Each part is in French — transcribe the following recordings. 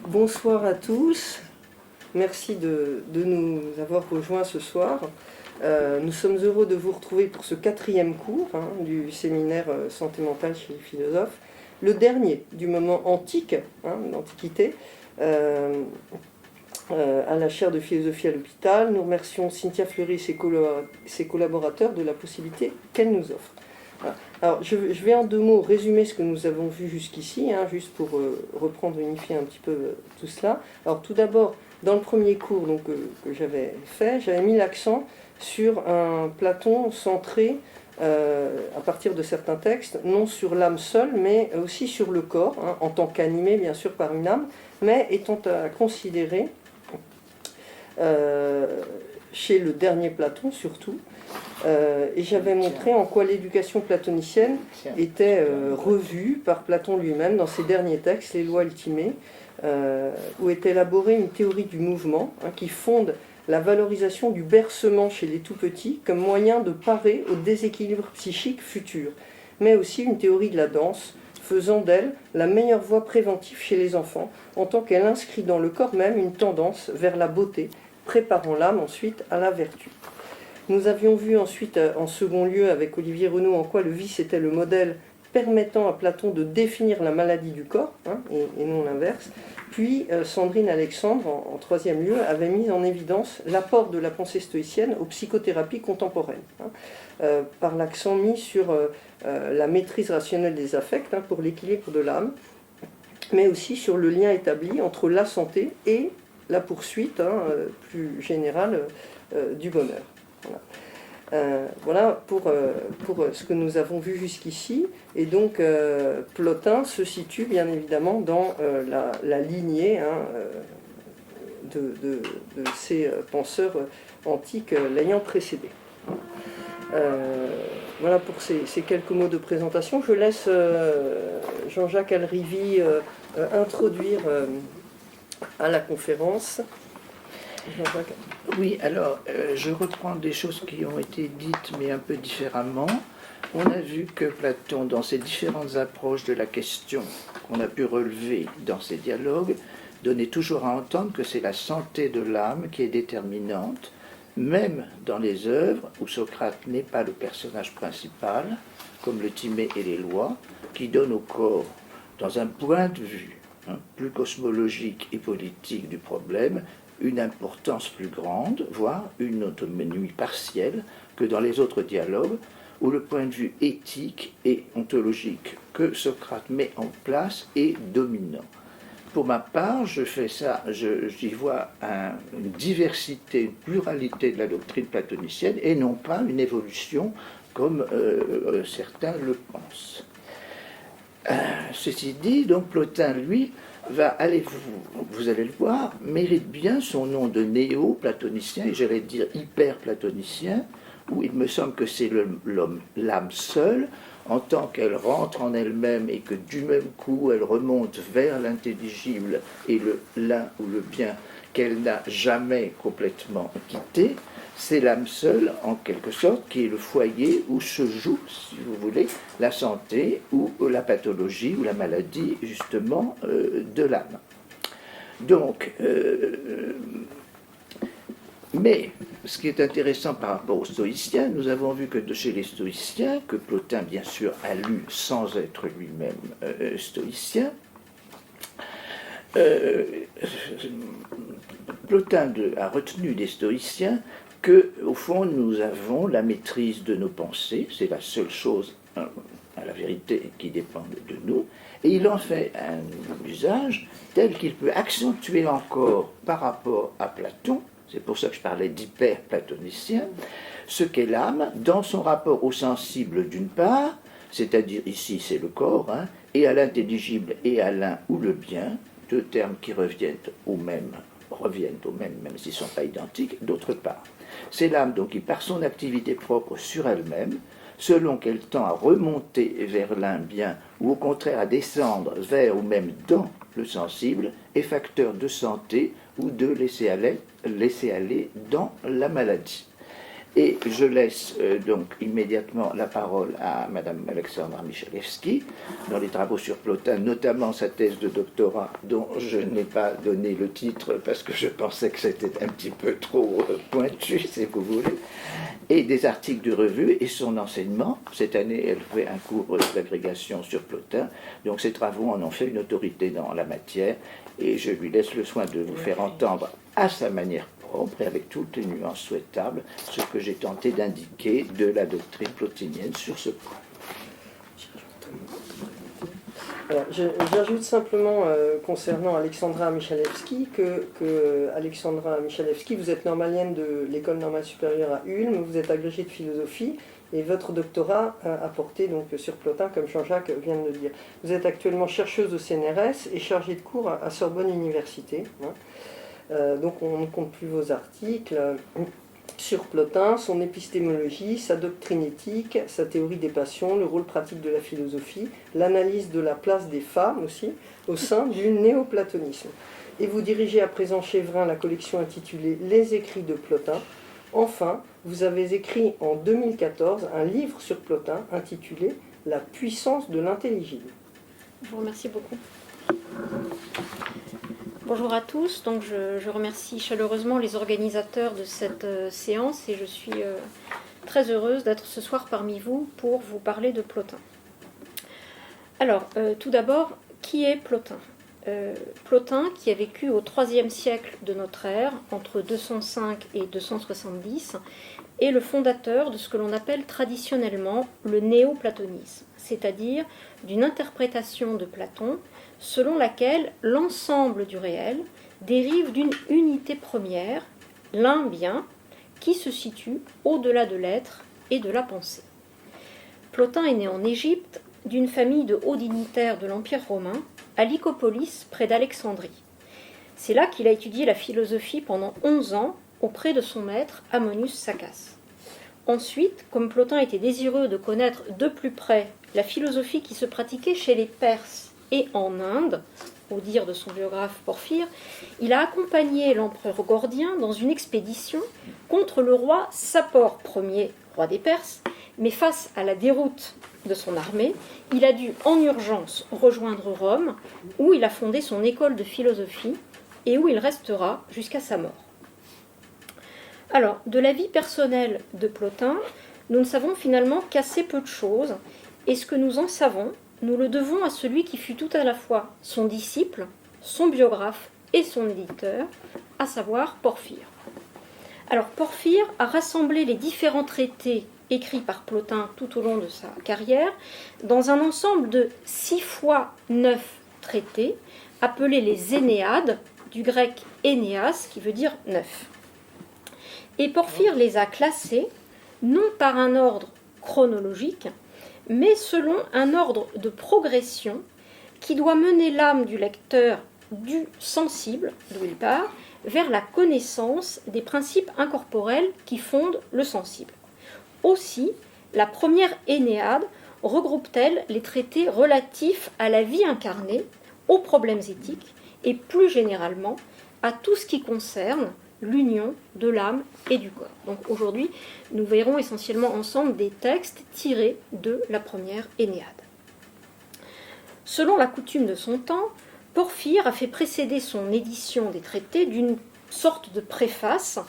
Bonsoir à tous, merci de nous avoir rejoints ce soir. Nous sommes heureux de vous retrouver pour ce 4e cours du séminaire Santé mentale chez les philosophes, le dernier du moment antique, l'Antiquité, à la chaire de philosophie à l'hôpital. Nous remercions Cynthia Fleury et ses collaborateurs de la possibilité qu'elle nous offre. Voilà. Alors, je vais en 2 mots résumer ce que nous avons vu jusqu'ici, juste pour reprendre, unifier un petit peu tout cela. Alors, tout d'abord, dans le premier cours que j'avais fait, j'avais mis l'accent sur un Platon centré, à partir de certains textes, non sur l'âme seule, mais aussi sur le corps, en tant qu'animé, bien sûr, par une âme, mais étant à considérer, chez le dernier Platon surtout, et j'avais montré en quoi l'éducation platonicienne était revue par Platon lui-même dans ses derniers textes, les Lois ultimées, où est élaborée une théorie du mouvement qui fonde la valorisation du bercement chez les tout-petits comme moyen de parer au déséquilibre psychique futur, mais aussi une théorie de la danse, faisant d'elle la meilleure voie préventive chez les enfants, en tant qu'elle inscrit dans le corps même une tendance vers la beauté, préparant l'âme ensuite à la vertu. Nous avions vu ensuite, en second lieu, avec Olivier Renaud, en quoi le vice était le modèle permettant à Platon de définir la maladie du corps, et non l'inverse. Puis Sandrine Alexandre, en 3e lieu, avait mis en évidence l'apport de la pensée stoïcienne aux psychothérapies contemporaines, par l'accent mis sur la maîtrise rationnelle des affects pour l'équilibre de l'âme, mais aussi sur le lien établi entre la santé et la poursuite plus générale du bonheur. Voilà pour ce que nous avons vu jusqu'ici. Et donc Plotin se situe bien évidemment dans la lignée de ces penseurs antiques l'ayant précédé. Voilà pour ces quelques mots de présentation. Je laisse Jean-Jacques Alrivi introduire à la conférence. Oui, alors je reprends des choses qui ont été dites mais un peu différemment. On a vu que Platon, dans ses différentes approches de la question qu'on a pu relever dans ses dialogues, donnait toujours à entendre que c'est la santé de l'âme qui est déterminante, même dans les œuvres où Socrate n'est pas le personnage principal, comme le Timée et les Lois, qui donnent au corps, dans un point de vue plus cosmologique et politique du problème, une importance plus grande, voire une autonomie partielle, que dans les autres dialogues, où le point de vue éthique et ontologique que Socrate met en place est dominant. Pour ma part, je fais ça, j'y vois une diversité, une pluralité de la doctrine platonicienne, et non pas une évolution comme certains le pensent. Ceci dit, donc Plotin, lui, va aller, vous allez le voir, mérite bien son nom de néo-platonicien, et j'allais dire hyper-platonicien, où il me semble que c'est l'âme seule, en tant qu'elle rentre en elle-même et que du même coup elle remonte vers l'intelligible et l'un ou le bien qu'elle n'a jamais complètement quitté. C'est l'âme seule, en quelque sorte, qui est le foyer où se joue, si vous voulez, la santé ou la pathologie ou la maladie, justement, de l'âme. Donc, mais ce qui est intéressant par rapport aux stoïciens, nous avons vu que chez les stoïciens, que Plotin, bien sûr, a lu sans être lui-même stoïcien, Plotin a retenu des stoïciens que, au fond, nous avons la maîtrise de nos pensées, c'est la seule chose, à la vérité, qui dépend de nous, et il en fait un usage tel qu'il peut accentuer encore par rapport à Platon, c'est pour ça que je parlais d'hyper-platonicien, ce qu'est l'âme dans son rapport au sensible d'une part, c'est-à-dire ici c'est le corps, et à l'intelligible et à l'un ou le bien, 2 termes qui reviennent au même, même s'ils ne sont pas identiques, d'autre part. C'est l'âme donc qui, par son activité propre sur elle-même, selon qu'elle tend à remonter vers l'un bien, ou au contraire à descendre vers ou même dans le sensible, est facteur de santé ou de laisser aller dans la maladie. Et je laisse donc immédiatement la parole à Madame Alexandra Michalewski, dans les travaux sur Plotin, notamment sa thèse de doctorat, dont je n'ai pas donné le titre parce que je pensais que c'était un petit peu trop pointu, si vous voulez, et des articles de revue et son enseignement. Cette année, elle fait un cours d'agrégation sur Plotin, donc ses travaux en ont fait une autorité dans la matière, et je lui laisse le soin de vous faire entendre à sa manière propre et avec toutes les nuances souhaitables ce que j'ai tenté d'indiquer de la doctrine plotinienne sur ce point. J'ajoute simplement concernant Alexandra Michalewski que Alexandra Michalewski, vous êtes normalienne de l'École normale supérieure à Ulm, vous êtes agrégée de philosophie et votre doctorat a porté donc sur Plotin, comme Jean-Jacques vient de le dire. Vous êtes actuellement chercheuse au CNRS et chargée de cours à Sorbonne Université. Donc on ne compte plus vos articles sur Plotin, son épistémologie, sa doctrine éthique, sa théorie des passions, le rôle pratique de la philosophie, l'analyse de la place des femmes aussi au sein du néoplatonisme. Et vous dirigez à présent chez Vrin la collection intitulée Les écrits de Plotin. Enfin, vous avez écrit en 2014 un livre sur Plotin intitulé La puissance de l'intelligible. Je vous remercie beaucoup. Bonjour à tous, donc je remercie chaleureusement les organisateurs de cette séance et je suis très heureuse d'être ce soir parmi vous pour vous parler de Plotin. Alors, tout d'abord, qui est Plotin ? Plotin, qui a vécu au IIIe siècle de notre ère, entre 205 et 270, est le fondateur de ce que l'on appelle traditionnellement le néoplatonisme, c'est-à-dire d'une interprétation de Platon selon laquelle l'ensemble du réel dérive d'une unité première, l'un bien, qui se situe au-delà de l'être et de la pensée. Plotin est né en Égypte d'une famille de hauts dignitaires de l'Empire romain, à Lycopolis, près d'Alexandrie. C'est là qu'il a étudié la philosophie pendant 11 ans auprès de son maître Ammonius Saccas. Ensuite, comme Plotin était désireux de connaître de plus près la philosophie qui se pratiquait chez les Perses et en Inde, au dire de son biographe Porphyre, il a accompagné l'empereur Gordien dans une expédition contre le roi Sapor Ier, roi des Perses, mais face à la déroute de son armée, il a dû en urgence rejoindre Rome, où il a fondé son école de philosophie et où il restera jusqu'à sa mort. Alors, de la vie personnelle de Plotin, nous ne savons finalement qu'assez peu de choses, et ce que nous en savons, nous le devons à celui qui fut tout à la fois son disciple, son biographe et son éditeur, à savoir Porphyre. Alors Porphyre a rassemblé les différents traités écrits par Plotin tout au long de sa carrière dans un ensemble de 6 fois 9 traités, appelés les Énéades, du grec Énéas, qui veut dire 9. Et Porphyre les a classés, non par un ordre chronologique, mais selon un ordre de progression qui doit mener l'âme du lecteur du sensible, d'où il part, vers la connaissance des principes incorporels qui fondent le sensible. Aussi, la première Énéade regroupe-t-elle les traités relatifs à la vie incarnée, aux problèmes éthiques et plus généralement à tout ce qui concerne l'union de l'âme et du corps. Donc aujourd'hui, nous verrons essentiellement ensemble des textes tirés de la première Énéade. Selon la coutume de son temps, Porphyre a fait précéder son édition des traités d'une sorte de préface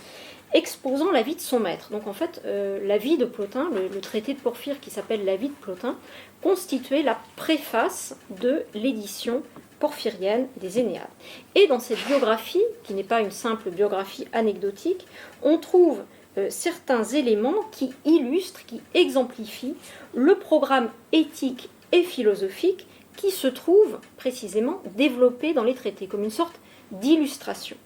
exposant la vie de son maître. Donc en fait, la vie de Plotin, le traité de Porphyre qui s'appelle La vie de Plotin, constituait la préface de l'édition porphyrienne des Énéades. Et dans cette biographie, qui n'est pas une simple biographie anecdotique, on trouve certains éléments qui illustrent, qui exemplifient le programme éthique et philosophique qui se trouve précisément développé dans les traités, comme une sorte d'illustration.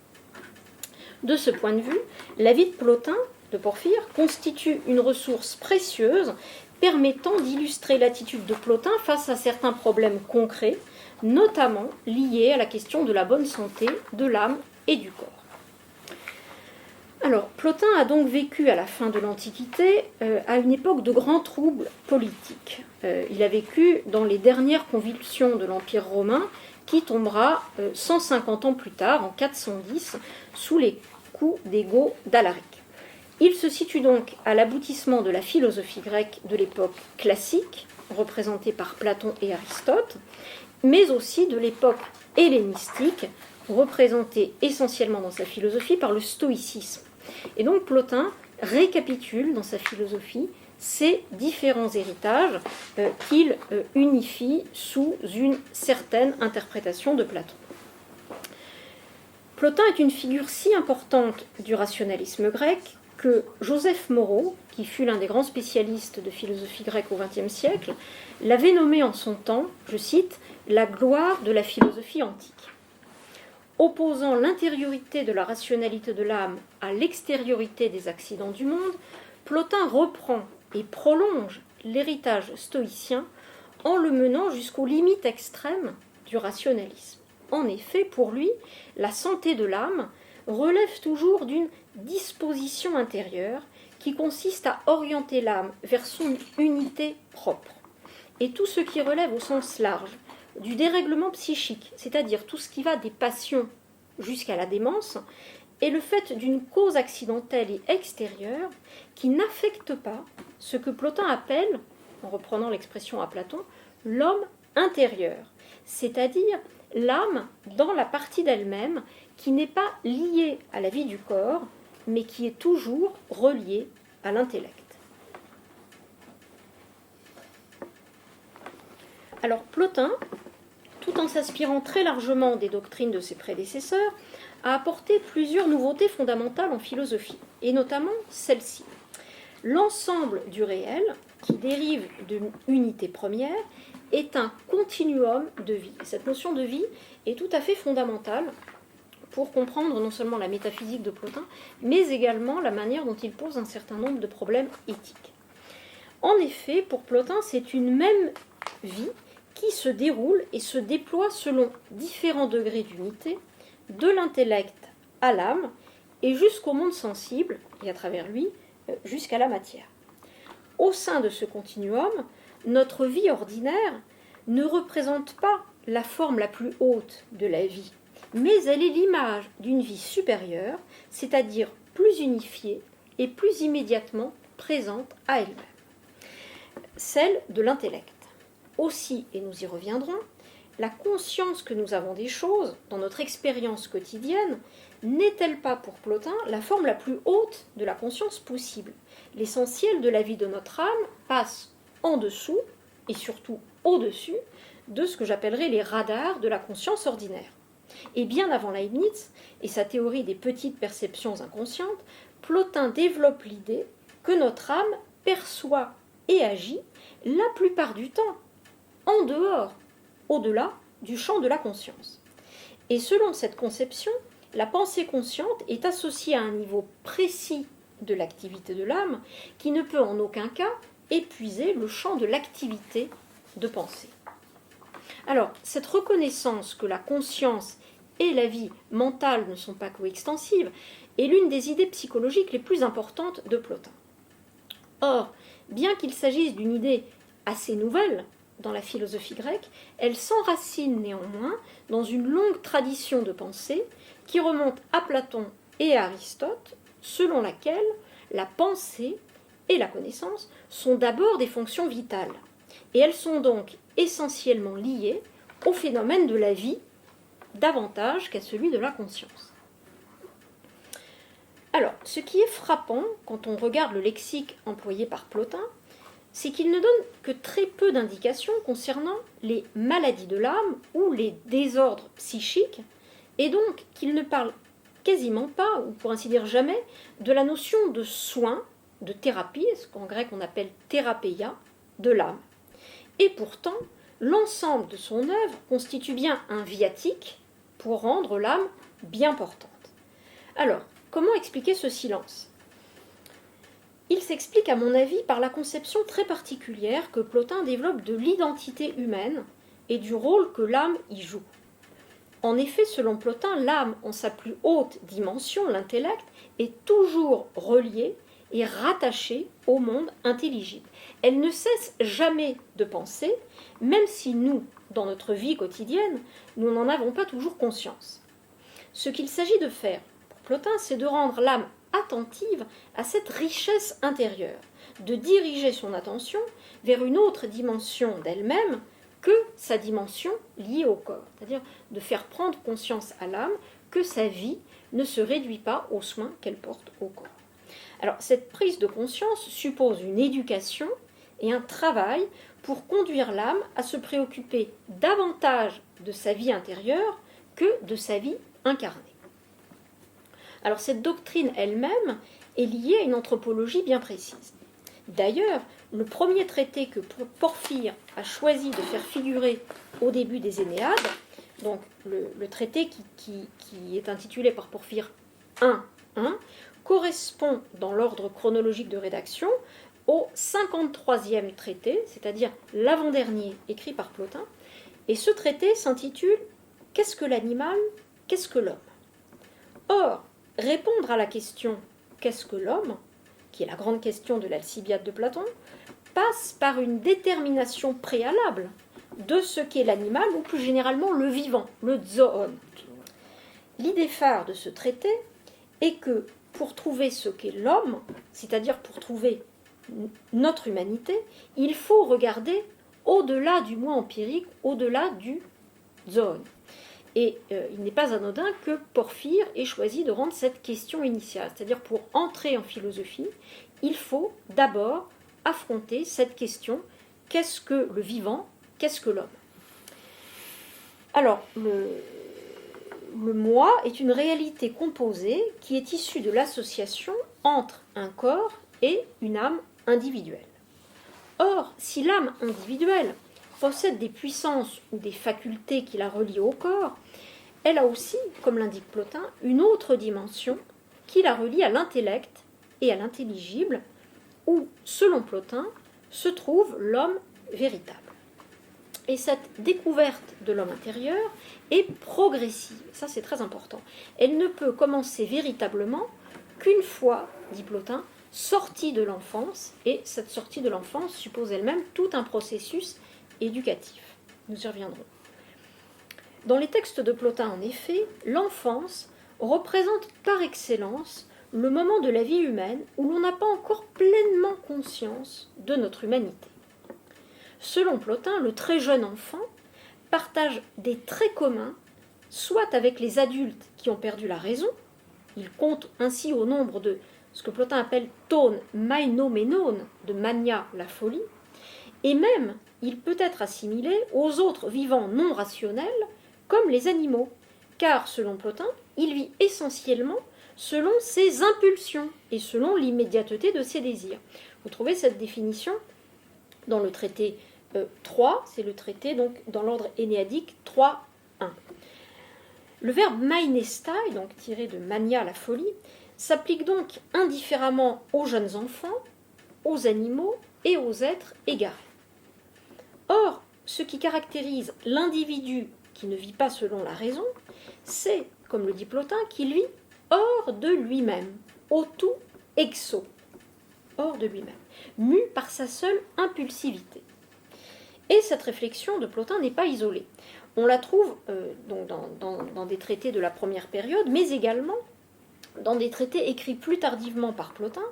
De ce point de vue, la vie de Plotin, de Porphyre, constitue une ressource précieuse permettant d'illustrer l'attitude de Plotin face à certains problèmes concrets, notamment liés à la question de la bonne santé de l'âme et du corps. Alors, Plotin a donc vécu à la fin de l'Antiquité à une époque de grands troubles politiques. Il a vécu dans les dernières convulsions de l'Empire romain qui tombera 150 ans plus tard, en 410, sous les coups des Goths d'Alaric. Il se situe donc à l'aboutissement de la philosophie grecque de l'époque classique, représentée par Platon et Aristote, mais aussi de l'époque hellénistique, représentée essentiellement dans sa philosophie par le stoïcisme. Et donc Plotin récapitule dans sa philosophie ces différents héritages qu'il unifie sous une certaine interprétation de Platon. Plotin est une figure si importante du rationalisme grec que Joseph Moreau, qui fut l'un des grands spécialistes de philosophie grecque au XXe siècle, l'avait nommé en son temps, je cite, « la gloire de la philosophie antique ». Opposant l'intériorité de la rationalité de l'âme à l'extériorité des accidents du monde, Plotin reprend et prolonge l'héritage stoïcien en le menant jusqu'aux limites extrêmes du rationalisme. En effet, pour lui, la santé de l'âme relève toujours d'une disposition intérieure qui consiste à orienter l'âme vers son unité propre. Et tout ce qui relève au sens large du dérèglement psychique, c'est-à-dire tout ce qui va des passions jusqu'à la démence, est le fait d'une cause accidentelle et extérieure qui n'affecte pas ce que Plotin appelle, en reprenant l'expression à Platon, l'homme intérieur, c'est-à-dire l'âme dans la partie d'elle-même qui n'est pas liée à la vie du corps, mais qui est toujours reliée à l'intellect. Alors Plotin, tout en s'inspirant très largement des doctrines de ses prédécesseurs, a apporté plusieurs nouveautés fondamentales en philosophie, et notamment celle-ci. L'ensemble du réel, qui dérive d'une unité première, est un continuum de vie. Et cette notion de vie est tout à fait fondamentale pour comprendre non seulement la métaphysique de Plotin, mais également la manière dont il pose un certain nombre de problèmes éthiques. En effet, pour Plotin, c'est une même vie qui se déroule et se déploie selon différents degrés d'unité, de l'intellect à l'âme, et jusqu'au monde sensible, et à travers lui, jusqu'à la matière. Au sein de ce continuum, notre vie ordinaire ne représente pas la forme la plus haute de la vie, mais elle est l'image d'une vie supérieure, c'est-à-dire plus unifiée et plus immédiatement présente à elle-même. Celle de l'intellect. Aussi, et nous y reviendrons, la conscience que nous avons des choses dans notre expérience quotidienne n'est-elle pas pour Plotin la forme la plus haute de la conscience possible? L'essentiel de la vie de notre âme passe en dessous et surtout au-dessus de ce que j'appellerais les radars de la conscience ordinaire. Et bien avant Leibniz et sa théorie des petites perceptions inconscientes, Plotin développe l'idée que notre âme perçoit et agit la plupart du temps en dehors, au-delà du champ de la conscience. Et selon cette conception, la pensée consciente est associée à un niveau précis de l'activité de l'âme qui ne peut en aucun cas épuiser le champ de l'activité de pensée. Alors, cette reconnaissance que la conscience et la vie mentale ne sont pas coextensives est l'une des idées psychologiques les plus importantes de Plotin. Or, bien qu'il s'agisse d'une idée assez nouvelle dans la philosophie grecque, elle s'enracine néanmoins dans une longue tradition de pensée qui remonte à Platon et à Aristote, selon laquelle la pensée et la connaissance sont d'abord des fonctions vitales, et elles sont donc essentiellement liées au phénomène de la vie, davantage qu'à celui de la conscience. Alors, ce qui est frappant quand on regarde le lexique employé par Plotin, c'est qu'il ne donne que très peu d'indications concernant les maladies de l'âme ou les désordres psychiques, et donc qu'il ne parle quasiment pas, ou pour ainsi dire jamais, de la notion de soin, de thérapie, ce qu'en grec on appelle thérapeia, de l'âme. Et pourtant, l'ensemble de son œuvre constitue bien un viatique pour rendre l'âme bien portante. Alors, comment expliquer ce silence ? Il s'explique, à mon avis, par la conception très particulière que Plotin développe de l'identité humaine et du rôle que l'âme y joue. En effet, selon Plotin, l'âme, en sa plus haute dimension, l'intellect, est toujours reliée et rattachée au monde intelligible. Elle ne cesse jamais de penser, même si nous, dans notre vie quotidienne, nous n'en avons pas toujours conscience. Ce qu'il s'agit de faire pour Plotin, c'est de rendre l'âme attentive à cette richesse intérieure, de diriger son attention vers une autre dimension d'elle-même que sa dimension liée au corps, c'est-à-dire de faire prendre conscience à l'âme que sa vie ne se réduit pas aux soins qu'elle porte au corps. Alors cette prise de conscience suppose une éducation et un travail pour conduire l'âme à se préoccuper davantage de sa vie intérieure que de sa vie incarnée. Alors cette doctrine elle-même est liée à une anthropologie bien précise. D'ailleurs, le premier traité que Porphyre a choisi de faire figurer au début des Énéades, donc le traité qui est intitulé par Porphyre 1.1, correspond dans l'ordre chronologique de rédaction au 53e traité, c'est-à-dire l'avant-dernier écrit par Plotin, et ce traité s'intitule « Qu'est-ce que l'animal ? Qu'est-ce que l'homme ?» Or, répondre à la question « Qu'est-ce que l'homme ?», qui est la grande question de l'Alcibiade de Platon, passe par une détermination préalable de ce qu'est l'animal, ou plus généralement le vivant, le zoon. L'idée phare de ce traité est que pour trouver ce qu'est l'homme, c'est-à-dire pour trouver notre humanité, il faut regarder au-delà du moi empirique, au-delà du zoon. Et il n'est pas anodin que Porphyre ait choisi de rendre cette question initiale, c'est-à-dire pour entrer en philosophie, il faut d'abord affronter cette question, qu'est-ce que le vivant, qu'est-ce que l'homme ? Alors, le moi est une réalité composée qui est issue de l'association entre un corps et une âme individuelle. Or, si l'âme individuelle possède des puissances ou des facultés qui la relient au corps, elle a aussi, comme l'indique Plotin, une autre dimension qui la relie à l'intellect et à l'intelligible, où, selon Plotin, se trouve l'homme véritable. Et cette découverte de l'homme intérieur est progressive, ça c'est très important. Elle ne peut commencer véritablement qu'une fois, dit Plotin, sortie de l'enfance, et cette sortie de l'enfance suppose elle-même tout un processus éducatif. Nous y reviendrons. Dans les textes de Plotin, en effet, l'enfance représente par excellence le moment de la vie humaine où l'on n'a pas encore pleinement conscience de notre humanité. Selon Plotin, le très jeune enfant partage des traits communs, soit avec les adultes qui ont perdu la raison, il compte ainsi au nombre de ce que Plotin appelle tone mainoménone, de mania, la folie, et même il peut être assimilé aux autres vivants non rationnels comme les animaux, car selon Plotin, il vit essentiellement selon ses impulsions et selon l'immédiateté de ses désirs. Vous trouvez cette définition dans le traité 3, c'est le traité donc dans l'ordre énéadique 3.1. Le verbe mainestai, donc tiré de mania, la folie, s'applique donc indifféremment aux jeunes enfants, aux animaux et aux êtres égarés. Or, ce qui caractérise l'individu qui ne vit pas selon la raison, c'est, comme le dit Plotin, qu'il vit hors de lui-même, autu exo, hors de lui-même, mu par sa seule impulsivité. Et cette réflexion de Plotin n'est pas isolée. On la trouve donc dans des traités de la première période, mais également dans des traités écrits plus tardivement par Plotin,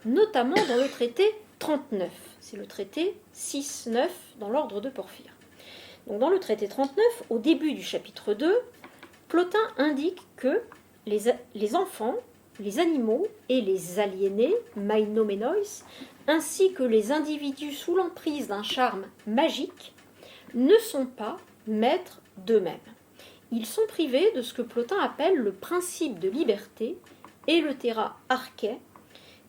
notamment dans le traité 39. C'est le traité 6-9 dans l'ordre de Porphyre. Donc dans le traité 39, au début du chapitre 2, Plotin indique que les enfants, les animaux et les aliénés, mainoménois, ainsi que les individus sous l'emprise d'un charme magique, ne sont pas maîtres d'eux-mêmes. Ils sont privés de ce que Plotin appelle le principe de liberté et le terra arché,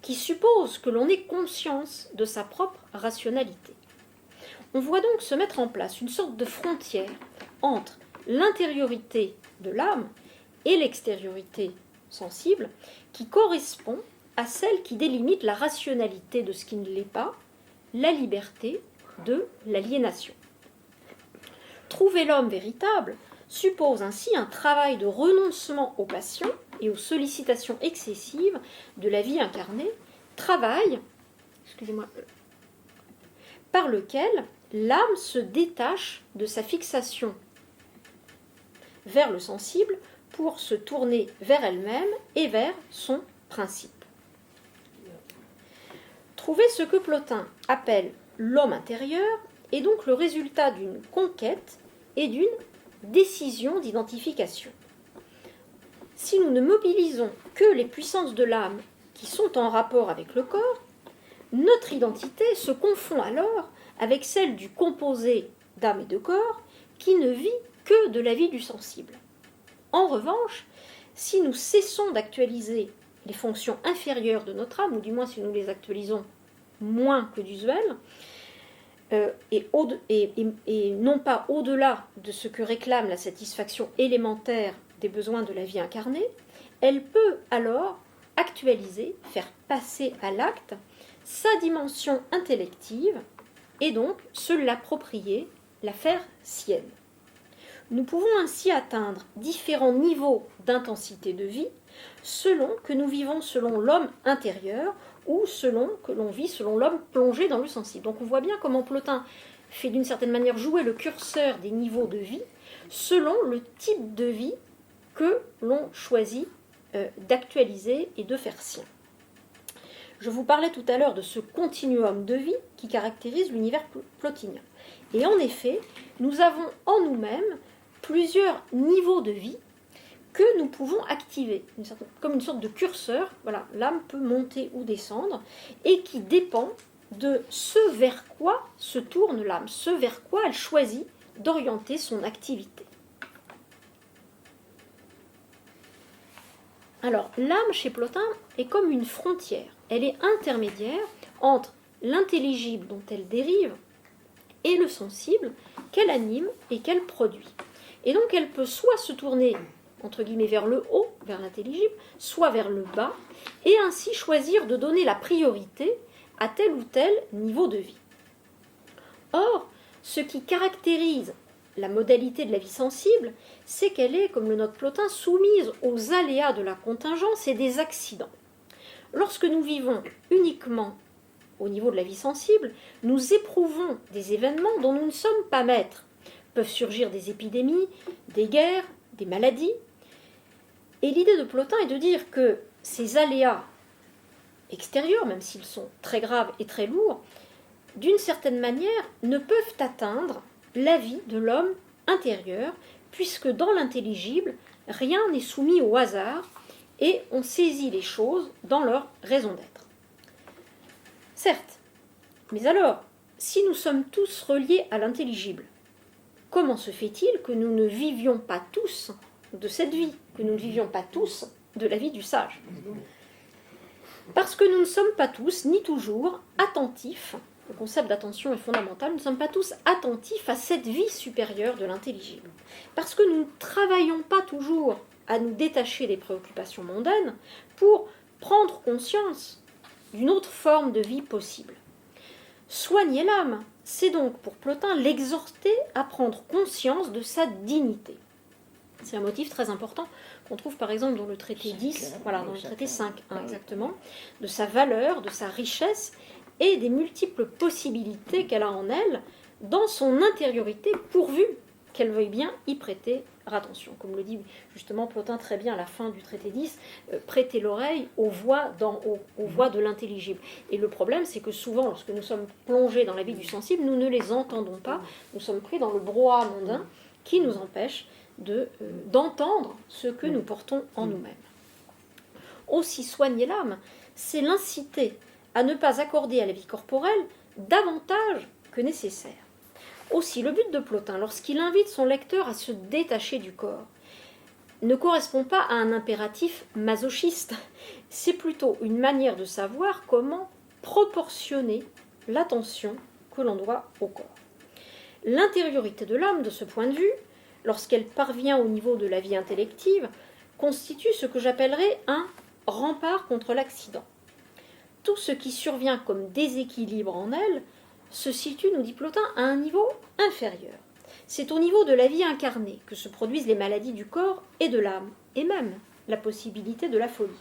qui suppose que l'on ait conscience de sa propre rationalité. On voit donc se mettre en place une sorte de frontière entre l'intériorité de l'âme et l'extériorité sensible, qui correspond à celle qui délimite la rationalité de ce qui ne l'est pas, la liberté de l'aliénation. Trouver l'homme véritable suppose ainsi un travail de renoncement aux passions et aux sollicitations excessives de la vie incarnée, travail par lequel l'âme se détache de sa fixation vers le sensible pour se tourner vers elle-même et vers son principe. Trouver ce que Plotin appelle l'homme intérieur est donc le résultat d'une conquête et d'une décision d'identification. Si nous ne mobilisons que les puissances de l'âme qui sont en rapport avec le corps, notre identité se confond alors avec celle du composé d'âme et de corps qui ne vit que de la vie du sensible. En revanche, si nous cessons d'actualiser les fonctions inférieures de notre âme, ou du moins si nous les actualisons moins que d'usuel, et non pas au-delà de ce que réclame la satisfaction élémentaire des besoins de la vie incarnée, elle peut alors actualiser, faire passer à l'acte sa dimension intellective et donc se l'approprier, la faire sienne. Nous pouvons ainsi atteindre différents niveaux d'intensité de vie selon que nous vivons selon l'homme intérieur ou selon que l'on vit selon l'homme plongé dans le sensible. Donc on voit bien comment Plotin fait d'une certaine manière jouer le curseur des niveaux de vie selon le type de vie que l'on choisit d'actualiser et de faire sien. Je vous parlais tout à l'heure de ce continuum de vie qui caractérise l'univers plotinien. Et en effet, nous avons en nous-mêmes plusieurs niveaux de vie que nous pouvons activer, comme une sorte de curseur. Voilà, l'âme peut monter ou descendre, et qui dépend de ce vers quoi se tourne l'âme, ce vers quoi elle choisit d'orienter son activité. Alors, l'âme chez Plotin est comme une frontière. Elle est intermédiaire entre l'intelligible dont elle dérive et le sensible qu'elle anime et qu'elle produit. Et donc, elle peut soit se tourner, entre guillemets, vers le haut, vers l'intelligible, soit vers le bas, et ainsi choisir de donner la priorité à tel ou tel niveau de vie. Or, ce qui caractérise la modalité de la vie sensible, c'est qu'elle est, comme le note Plotin, soumise aux aléas de la contingence et des accidents. Lorsque nous vivons uniquement au niveau de la vie sensible, nous éprouvons des événements dont nous ne sommes pas maîtres. Peuvent surgir des épidémies, des guerres, des maladies. Et l'idée de Plotin est de dire que ces aléas extérieurs, même s'ils sont très graves et très lourds, d'une certaine manière, ne peuvent atteindre la vie de l'homme intérieur, puisque dans l'intelligible, rien n'est soumis au hasard et on saisit les choses dans leur raison d'être. Certes, mais alors, si nous sommes tous reliés à l'intelligible, comment se fait-il que nous ne vivions pas tous de cette vie, que nous ne vivions pas tous de la vie du sage? Parce que nous ne sommes pas tous, ni toujours, attentifs. Le concept d'attention est fondamental. Nous ne sommes pas tous attentifs à cette vie supérieure de l'intelligible. Parce que nous ne travaillons pas toujours à nous détacher des préoccupations mondaines pour prendre conscience d'une autre forme de vie possible. Soigner l'âme, c'est donc pour Plotin l'exhorter à prendre conscience de sa dignité. C'est un motif très important qu'on trouve par exemple dans le traité 10, voilà, dans le traité 5.1 exactement, de sa valeur, de sa richesse et des multiples possibilités qu'elle a en elle dans son intériorité, pourvu qu'elle veuille bien y prêter attention. Comme le dit justement Plotin très bien à la fin du traité 10, prêtez l'oreille aux voix de l'intelligible. Et le problème, c'est que souvent, lorsque nous sommes plongés dans la vie du sensible, nous ne les entendons pas, nous sommes pris dans le brouhaha mondain qui nous empêche d'entendre ce que nous portons en nous-mêmes. Aussi, soigner l'âme, c'est l'inciter à ne pas accorder à la vie corporelle davantage que nécessaire. Aussi, le but de Plotin, lorsqu'il invite son lecteur à se détacher du corps, ne correspond pas à un impératif masochiste, c'est plutôt une manière de savoir comment proportionner l'attention que l'on doit au corps. L'intériorité de l'âme, de ce point de vue, lorsqu'elle parvient au niveau de la vie intellective, constitue ce que j'appellerais un rempart contre l'accident. Tout ce qui survient comme déséquilibre en elle se situe, nous dit Plotin, à un niveau inférieur. C'est au niveau de la vie incarnée que se produisent les maladies du corps et de l'âme, et même la possibilité de la folie.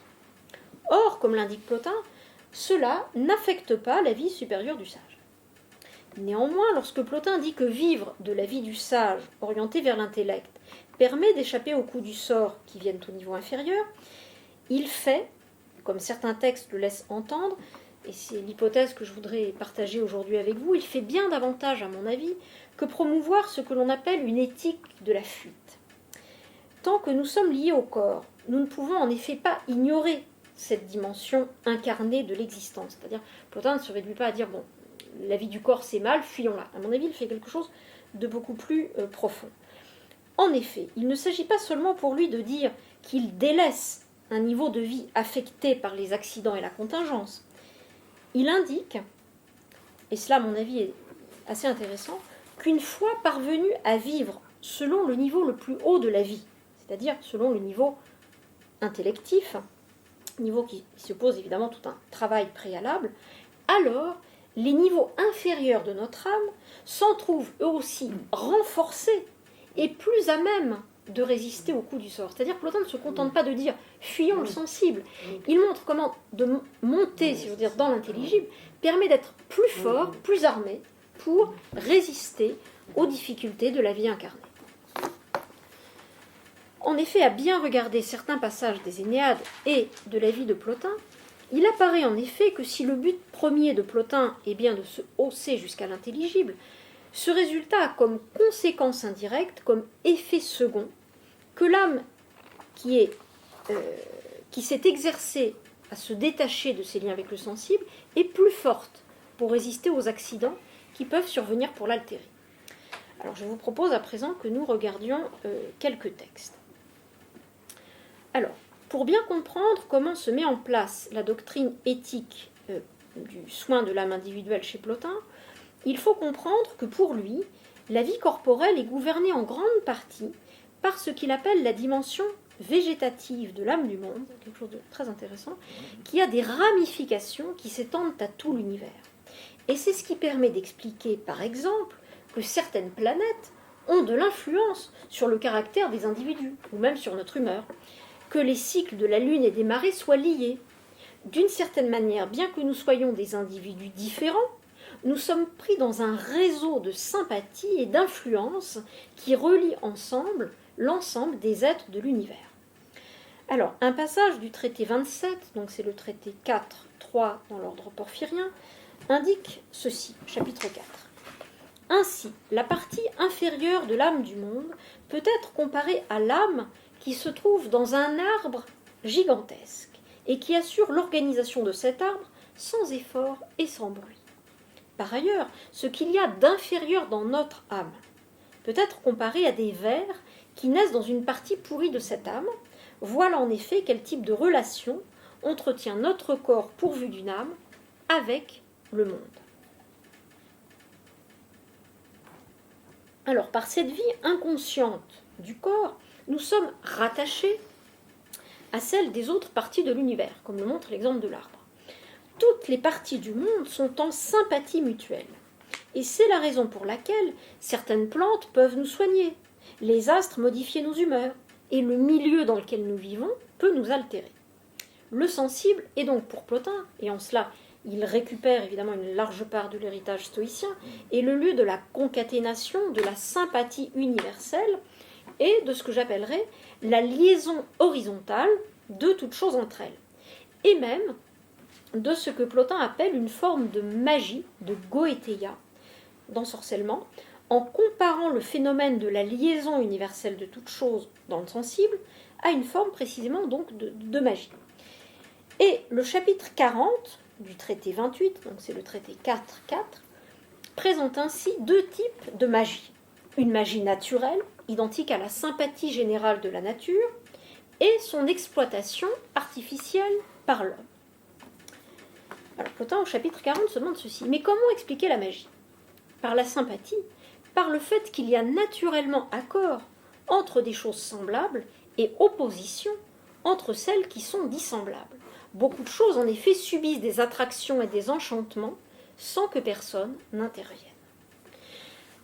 Or, comme l'indique Plotin, cela n'affecte pas la vie supérieure du sage. Néanmoins, lorsque Plotin dit que vivre de la vie du sage, orienté vers l'intellect, permet d'échapper aux coups du sort qui viennent au niveau inférieur, il fait, comme certains textes le laissent entendre, et c'est l'hypothèse que je voudrais partager aujourd'hui avec vous, il fait bien davantage, à mon avis, que promouvoir ce que l'on appelle une éthique de la fuite. Tant que nous sommes liés au corps, nous ne pouvons en effet pas ignorer cette dimension incarnée de l'existence. C'est-à-dire, Plotin ne se réduit pas à dire, bon, la vie du corps c'est mal, fuyons-la. À mon avis, il fait quelque chose de beaucoup plus profond. En effet, il ne s'agit pas seulement pour lui de dire qu'il délaisse un niveau de vie affecté par les accidents et la contingence. Il indique, et cela à mon avis est assez intéressant, qu'une fois parvenu à vivre selon le niveau le plus haut de la vie, c'est-à-dire selon le niveau intellectif, niveau qui suppose évidemment tout un travail préalable, alors les niveaux inférieurs de notre âme s'en trouvent eux aussi renforcés et plus à même de résister au coup du sort. C'est-à-dire que Plotin ne se contente pas de dire « fuyons le sensible ». Il montre comment de monter, si je veux dire, dans l'intelligible, permet d'être plus fort, plus armé, pour résister aux difficultés de la vie incarnée. En effet, à bien regarder certains passages des Énéades et de la vie de Plotin, il apparaît en effet que si le but premier de Plotin est bien de se hausser jusqu'à l'intelligible, ce résultat a comme conséquence indirecte, comme effet second, que l'âme qui s'est exercée à se détacher de ses liens avec le sensible est plus forte pour résister aux accidents qui peuvent survenir pour l'altérer. Alors je vous propose à présent que nous regardions quelques textes. Alors, pour bien comprendre comment se met en place la doctrine éthique du soin de l'âme individuelle chez Plotin, il faut comprendre que pour lui, la vie corporelle est gouvernée en grande partie par ce qu'il appelle la dimension végétative de l'âme du monde, quelque chose de très intéressant, qui a des ramifications qui s'étendent à tout l'univers. Et c'est ce qui permet d'expliquer, par exemple, que certaines planètes ont de l'influence sur le caractère des individus, ou même sur notre humeur, que les cycles de la Lune et des marées soient liés. D'une certaine manière, bien que nous soyons des individus différents, nous sommes pris dans un réseau de sympathie et d'influence qui relie ensemble l'ensemble des êtres de l'univers. Alors, un passage du traité 27, donc c'est le traité 4, 3 dans l'ordre porphyrien, indique ceci, chapitre 4. Ainsi, la partie inférieure de l'âme du monde peut être comparée à l'âme qui se trouve dans un arbre gigantesque et qui assure l'organisation de cet arbre sans effort et sans bruit. Par ailleurs, ce qu'il y a d'inférieur dans notre âme peut être comparé à des vers qui naissent dans une partie pourrie de cette âme. Voilà en effet quel type de relation entretient notre corps pourvu d'une âme avec le monde. Alors, par cette vie inconsciente du corps, nous sommes rattachés à celle des autres parties de l'univers, comme le montre l'exemple de l'arbre. Toutes les parties du monde sont en sympathie mutuelle. Et c'est la raison pour laquelle certaines plantes peuvent nous soigner, les astres modifier nos humeurs, et le milieu dans lequel nous vivons peut nous altérer. Le sensible est donc pour Plotin, et en cela il récupère évidemment une large part de l'héritage stoïcien, est le lieu de la concaténation, de la sympathie universelle, et de ce que j'appellerais la liaison horizontale de toutes choses entre elles. Et même de ce que Plotin appelle une forme de magie, de goétéia, d'ensorcellement, en comparant le phénomène de la liaison universelle de toutes choses dans le sensible à une forme précisément donc de magie. Et le chapitre 40 du traité 28, donc c'est le traité 4.4, présente ainsi deux types de magie. Une magie naturelle, identique à la sympathie générale de la nature, et son exploitation artificielle par l'homme. Alors Plotin, au chapitre 40, se demande ceci. Mais comment expliquer la magie ? Par la sympathie, par le fait qu'il y a naturellement accord entre des choses semblables et opposition entre celles qui sont dissemblables. Beaucoup de choses, en effet, subissent des attractions et des enchantements sans que personne n'intervienne.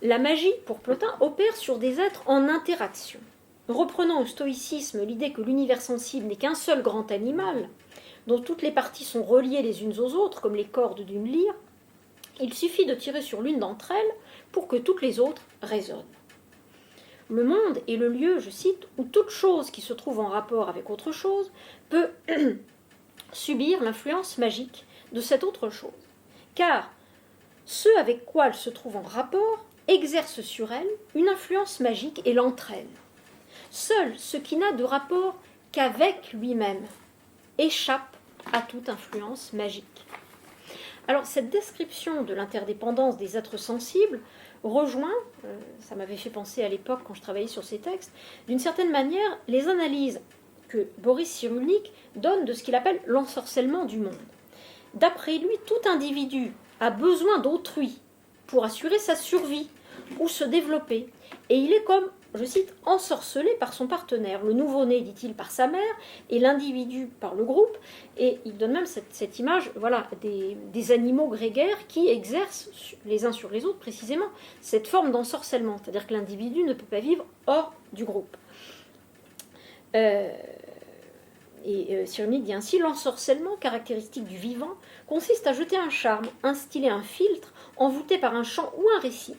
La magie, pour Plotin, opère sur des êtres en interaction. Reprenant au stoïcisme l'idée que l'univers sensible n'est qu'un seul grand animal, dont toutes les parties sont reliées les unes aux autres, comme les cordes d'une lyre, il suffit de tirer sur l'une d'entre elles pour que toutes les autres résonnent. Le monde est le lieu, je cite, où toute chose qui se trouve en rapport avec autre chose peut subir l'influence magique de cette autre chose, car ce avec quoi elle se trouve en rapport exerce sur elle une influence magique et l'entraîne. Seul ce qui n'a de rapport qu'avec lui-même échappe à toute influence magique. Alors cette description de l'interdépendance des êtres sensibles rejoint, ça m'avait fait penser à l'époque quand je travaillais sur ces textes, d'une certaine manière les analyses que Boris Cyrulnik donne de ce qu'il appelle l'ensorcellement du monde. D'après lui, tout individu a besoin d'autrui pour assurer sa survie ou se développer. Et il est comme, je cite, ensorcelé par son partenaire. Le nouveau-né, dit-il, par sa mère, et l'individu par le groupe. Et il donne même cette image voilà, des animaux grégaires qui exercent les uns sur les autres, précisément, cette forme d'ensorcellement. C'est-à-dire que l'individu ne peut pas vivre hors du groupe. Cyrulnik dit ainsi, l'ensorcellement caractéristique du vivant consiste à jeter un charme, instiller un filtre, envoûté par un chant ou un récit,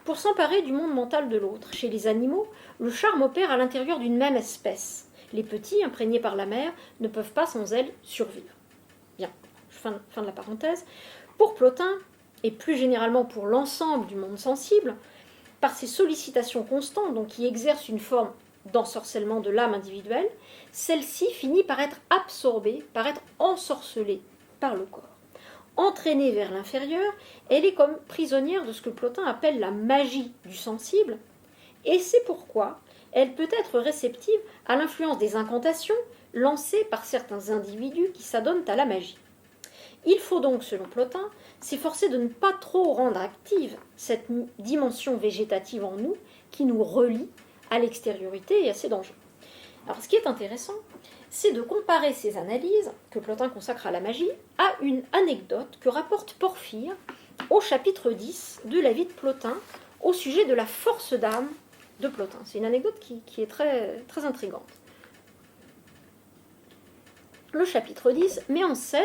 pour s'emparer du monde mental de l'autre. Chez les animaux, le charme opère à l'intérieur d'une même espèce. Les petits, imprégnés par la mère, ne peuvent pas sans elle survivre. Bien, fin de la parenthèse. Pour Plotin, et plus généralement pour l'ensemble du monde sensible, par ces sollicitations constantes, donc qui exercent une forme d'ensorcellement de l'âme individuelle, celle-ci finit par être absorbée, par être ensorcelée par le corps. Entraînée vers l'inférieur, elle est comme prisonnière de ce que Plotin appelle la magie du sensible, et c'est pourquoi elle peut être réceptive à l'influence des incantations lancées par certains individus qui s'adonnent à la magie. Il faut donc, selon Plotin, s'efforcer de ne pas trop rendre active cette dimension végétative en nous qui nous relie à l'extériorité et à ses dangers. Alors, ce qui est intéressant, c'est de comparer ces analyses que Plotin consacre à la magie à une anecdote que rapporte Porphyre au chapitre 10 de la vie de Plotin au sujet de la force d'âme de Plotin. C'est une anecdote qui est très, très intrigante. Le chapitre 10 met en scène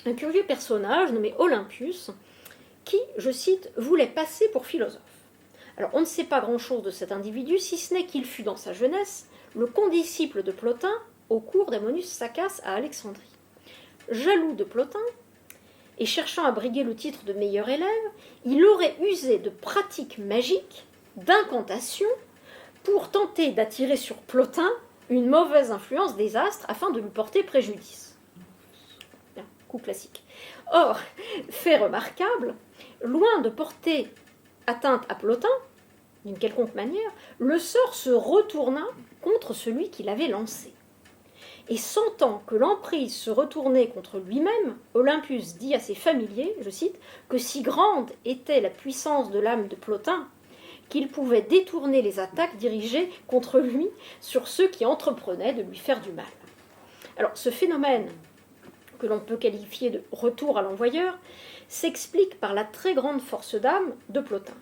un curieux personnage nommé Olympius qui, je cite, voulait passer pour philosophe. Alors, on ne sait pas grand-chose de cet individu, si ce n'est qu'il fut dans sa jeunesse le condisciple de Plotin au cours d'Ammonius Saccas à Alexandrie. Jaloux de Plotin, et cherchant à briguer le titre de meilleur élève, il aurait usé de pratiques magiques, d'incantations, pour tenter d'attirer sur Plotin une mauvaise influence des astres afin de lui porter préjudice. Bien, coup classique. Or, fait remarquable, loin de porter atteinte à Plotin, d'une quelconque manière, le sort se retourna contre celui qui l'avait lancé. Et sentant que l'emprise se retournait contre lui-même, Olympius dit à ses familiers, je cite, que si grande était la puissance de l'âme de Plotin, qu'il pouvait détourner les attaques dirigées contre lui sur ceux qui entreprenaient de lui faire du mal. Alors, ce phénomène, que l'on peut qualifier de retour à l'envoyeur, s'explique par la très grande force d'âme de Plotin,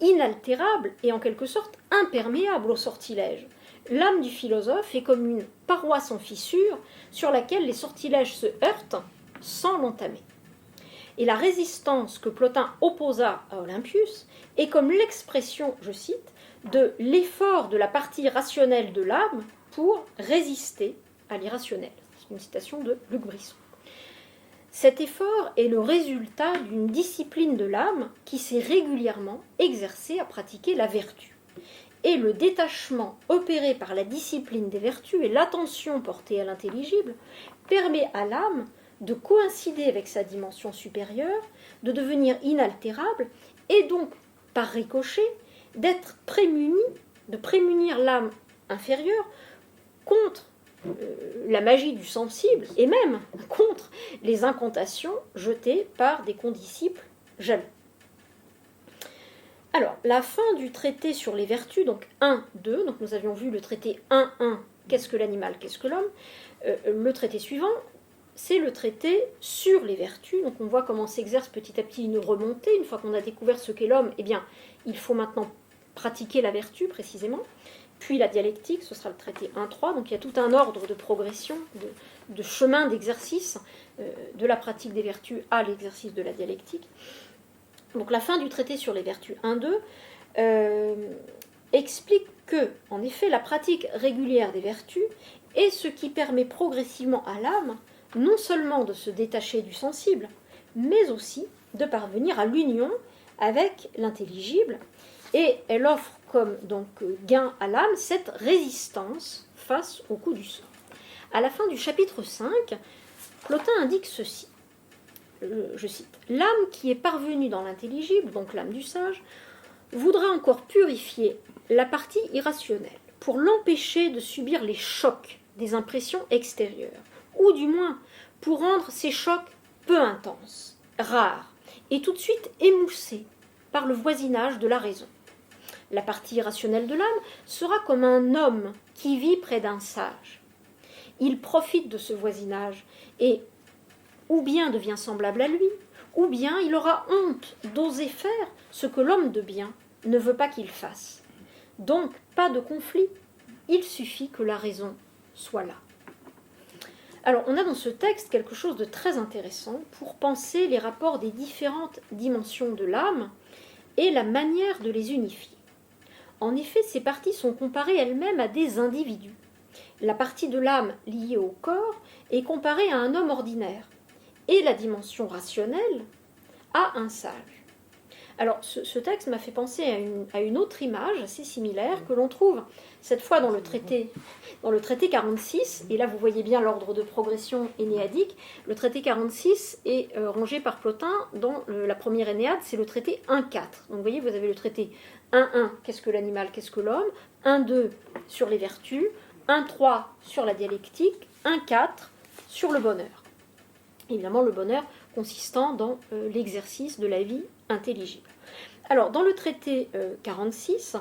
inaltérable et en quelque sorte imperméable au sortilège. L'âme du philosophe est comme une paroi sans fissure sur laquelle les sortilèges se heurtent sans l'entamer. Et la résistance que Plotin opposa à Olympius est comme l'expression, je cite, de l'effort de la partie rationnelle de l'âme pour résister à l'irrationnel. C'est une citation de Luc Brisson. Cet effort est le résultat d'une discipline de l'âme qui s'est régulièrement exercée à pratiquer la vertu. Et le détachement opéré par la discipline des vertus et l'attention portée à l'intelligible permet à l'âme de coïncider avec sa dimension supérieure, de devenir inaltérable et donc, par ricochet, d'être prémunie, de prémunir l'âme inférieure contre la magie du sensible et même contre les incantations jetées par des condisciples jaloux. Alors, la fin du traité sur les vertus, donc 1.2, donc nous avions vu le traité 1.1, qu'est-ce que l'animal, qu'est-ce que l'homme. Le traité suivant, c'est le traité sur les vertus. Donc on voit comment s'exerce petit à petit une remontée. Une fois qu'on a découvert ce qu'est l'homme, eh bien, il faut maintenant pratiquer la vertu précisément. Puis la dialectique, ce sera le traité 1.3. Donc il y a tout un ordre de progression, de chemin d'exercice de la pratique des vertus à l'exercice de la dialectique. Donc la fin du traité sur les vertus 1.2 explique que, en effet, la pratique régulière des vertus est ce qui permet progressivement à l'âme non seulement de se détacher du sensible, mais aussi de parvenir à l'union avec l'intelligible, et elle offre comme donc gain à l'âme cette résistance face au coup du sort. À la fin du chapitre 5, Plotin indique ceci, je cite, « L'âme qui est parvenue dans l'intelligible, donc l'âme du sage, voudra encore purifier la partie irrationnelle pour l'empêcher de subir les chocs des impressions extérieures, ou du moins pour rendre ces chocs peu intenses, rares, et tout de suite émoussés par le voisinage de la raison. La partie irrationnelle de l'âme sera comme un homme qui vit près d'un sage. Il profite de ce voisinage et ou bien devient semblable à lui, ou bien il aura honte d'oser faire ce que l'homme de bien ne veut pas qu'il fasse. Donc, pas de conflit, il suffit que la raison soit là. Alors, on a dans ce texte quelque chose de très intéressant pour penser les rapports des différentes dimensions de l'âme et la manière de les unifier. En effet, ces parties sont comparées elles-mêmes à des individus. La partie de l'âme liée au corps est comparée à un homme ordinaire, et la dimension rationnelle à un sage. Alors, ce texte m'a fait penser à une autre image assez similaire que l'on trouve cette fois dans le traité 46, et là vous voyez bien l'ordre de progression énéadique. Le traité 46 est rangé par Plotin dans la première Énéade, c'est le traité 1.4. Donc vous voyez, vous avez le traité 1.1, qu'est-ce que l'animal, qu'est-ce que l'homme, 1.2 sur les vertus, 1.3 sur la dialectique, 1.4 sur le bonheur. Évidemment, le bonheur consistant dans l'exercice de la vie intelligible. Alors, dans le traité 46,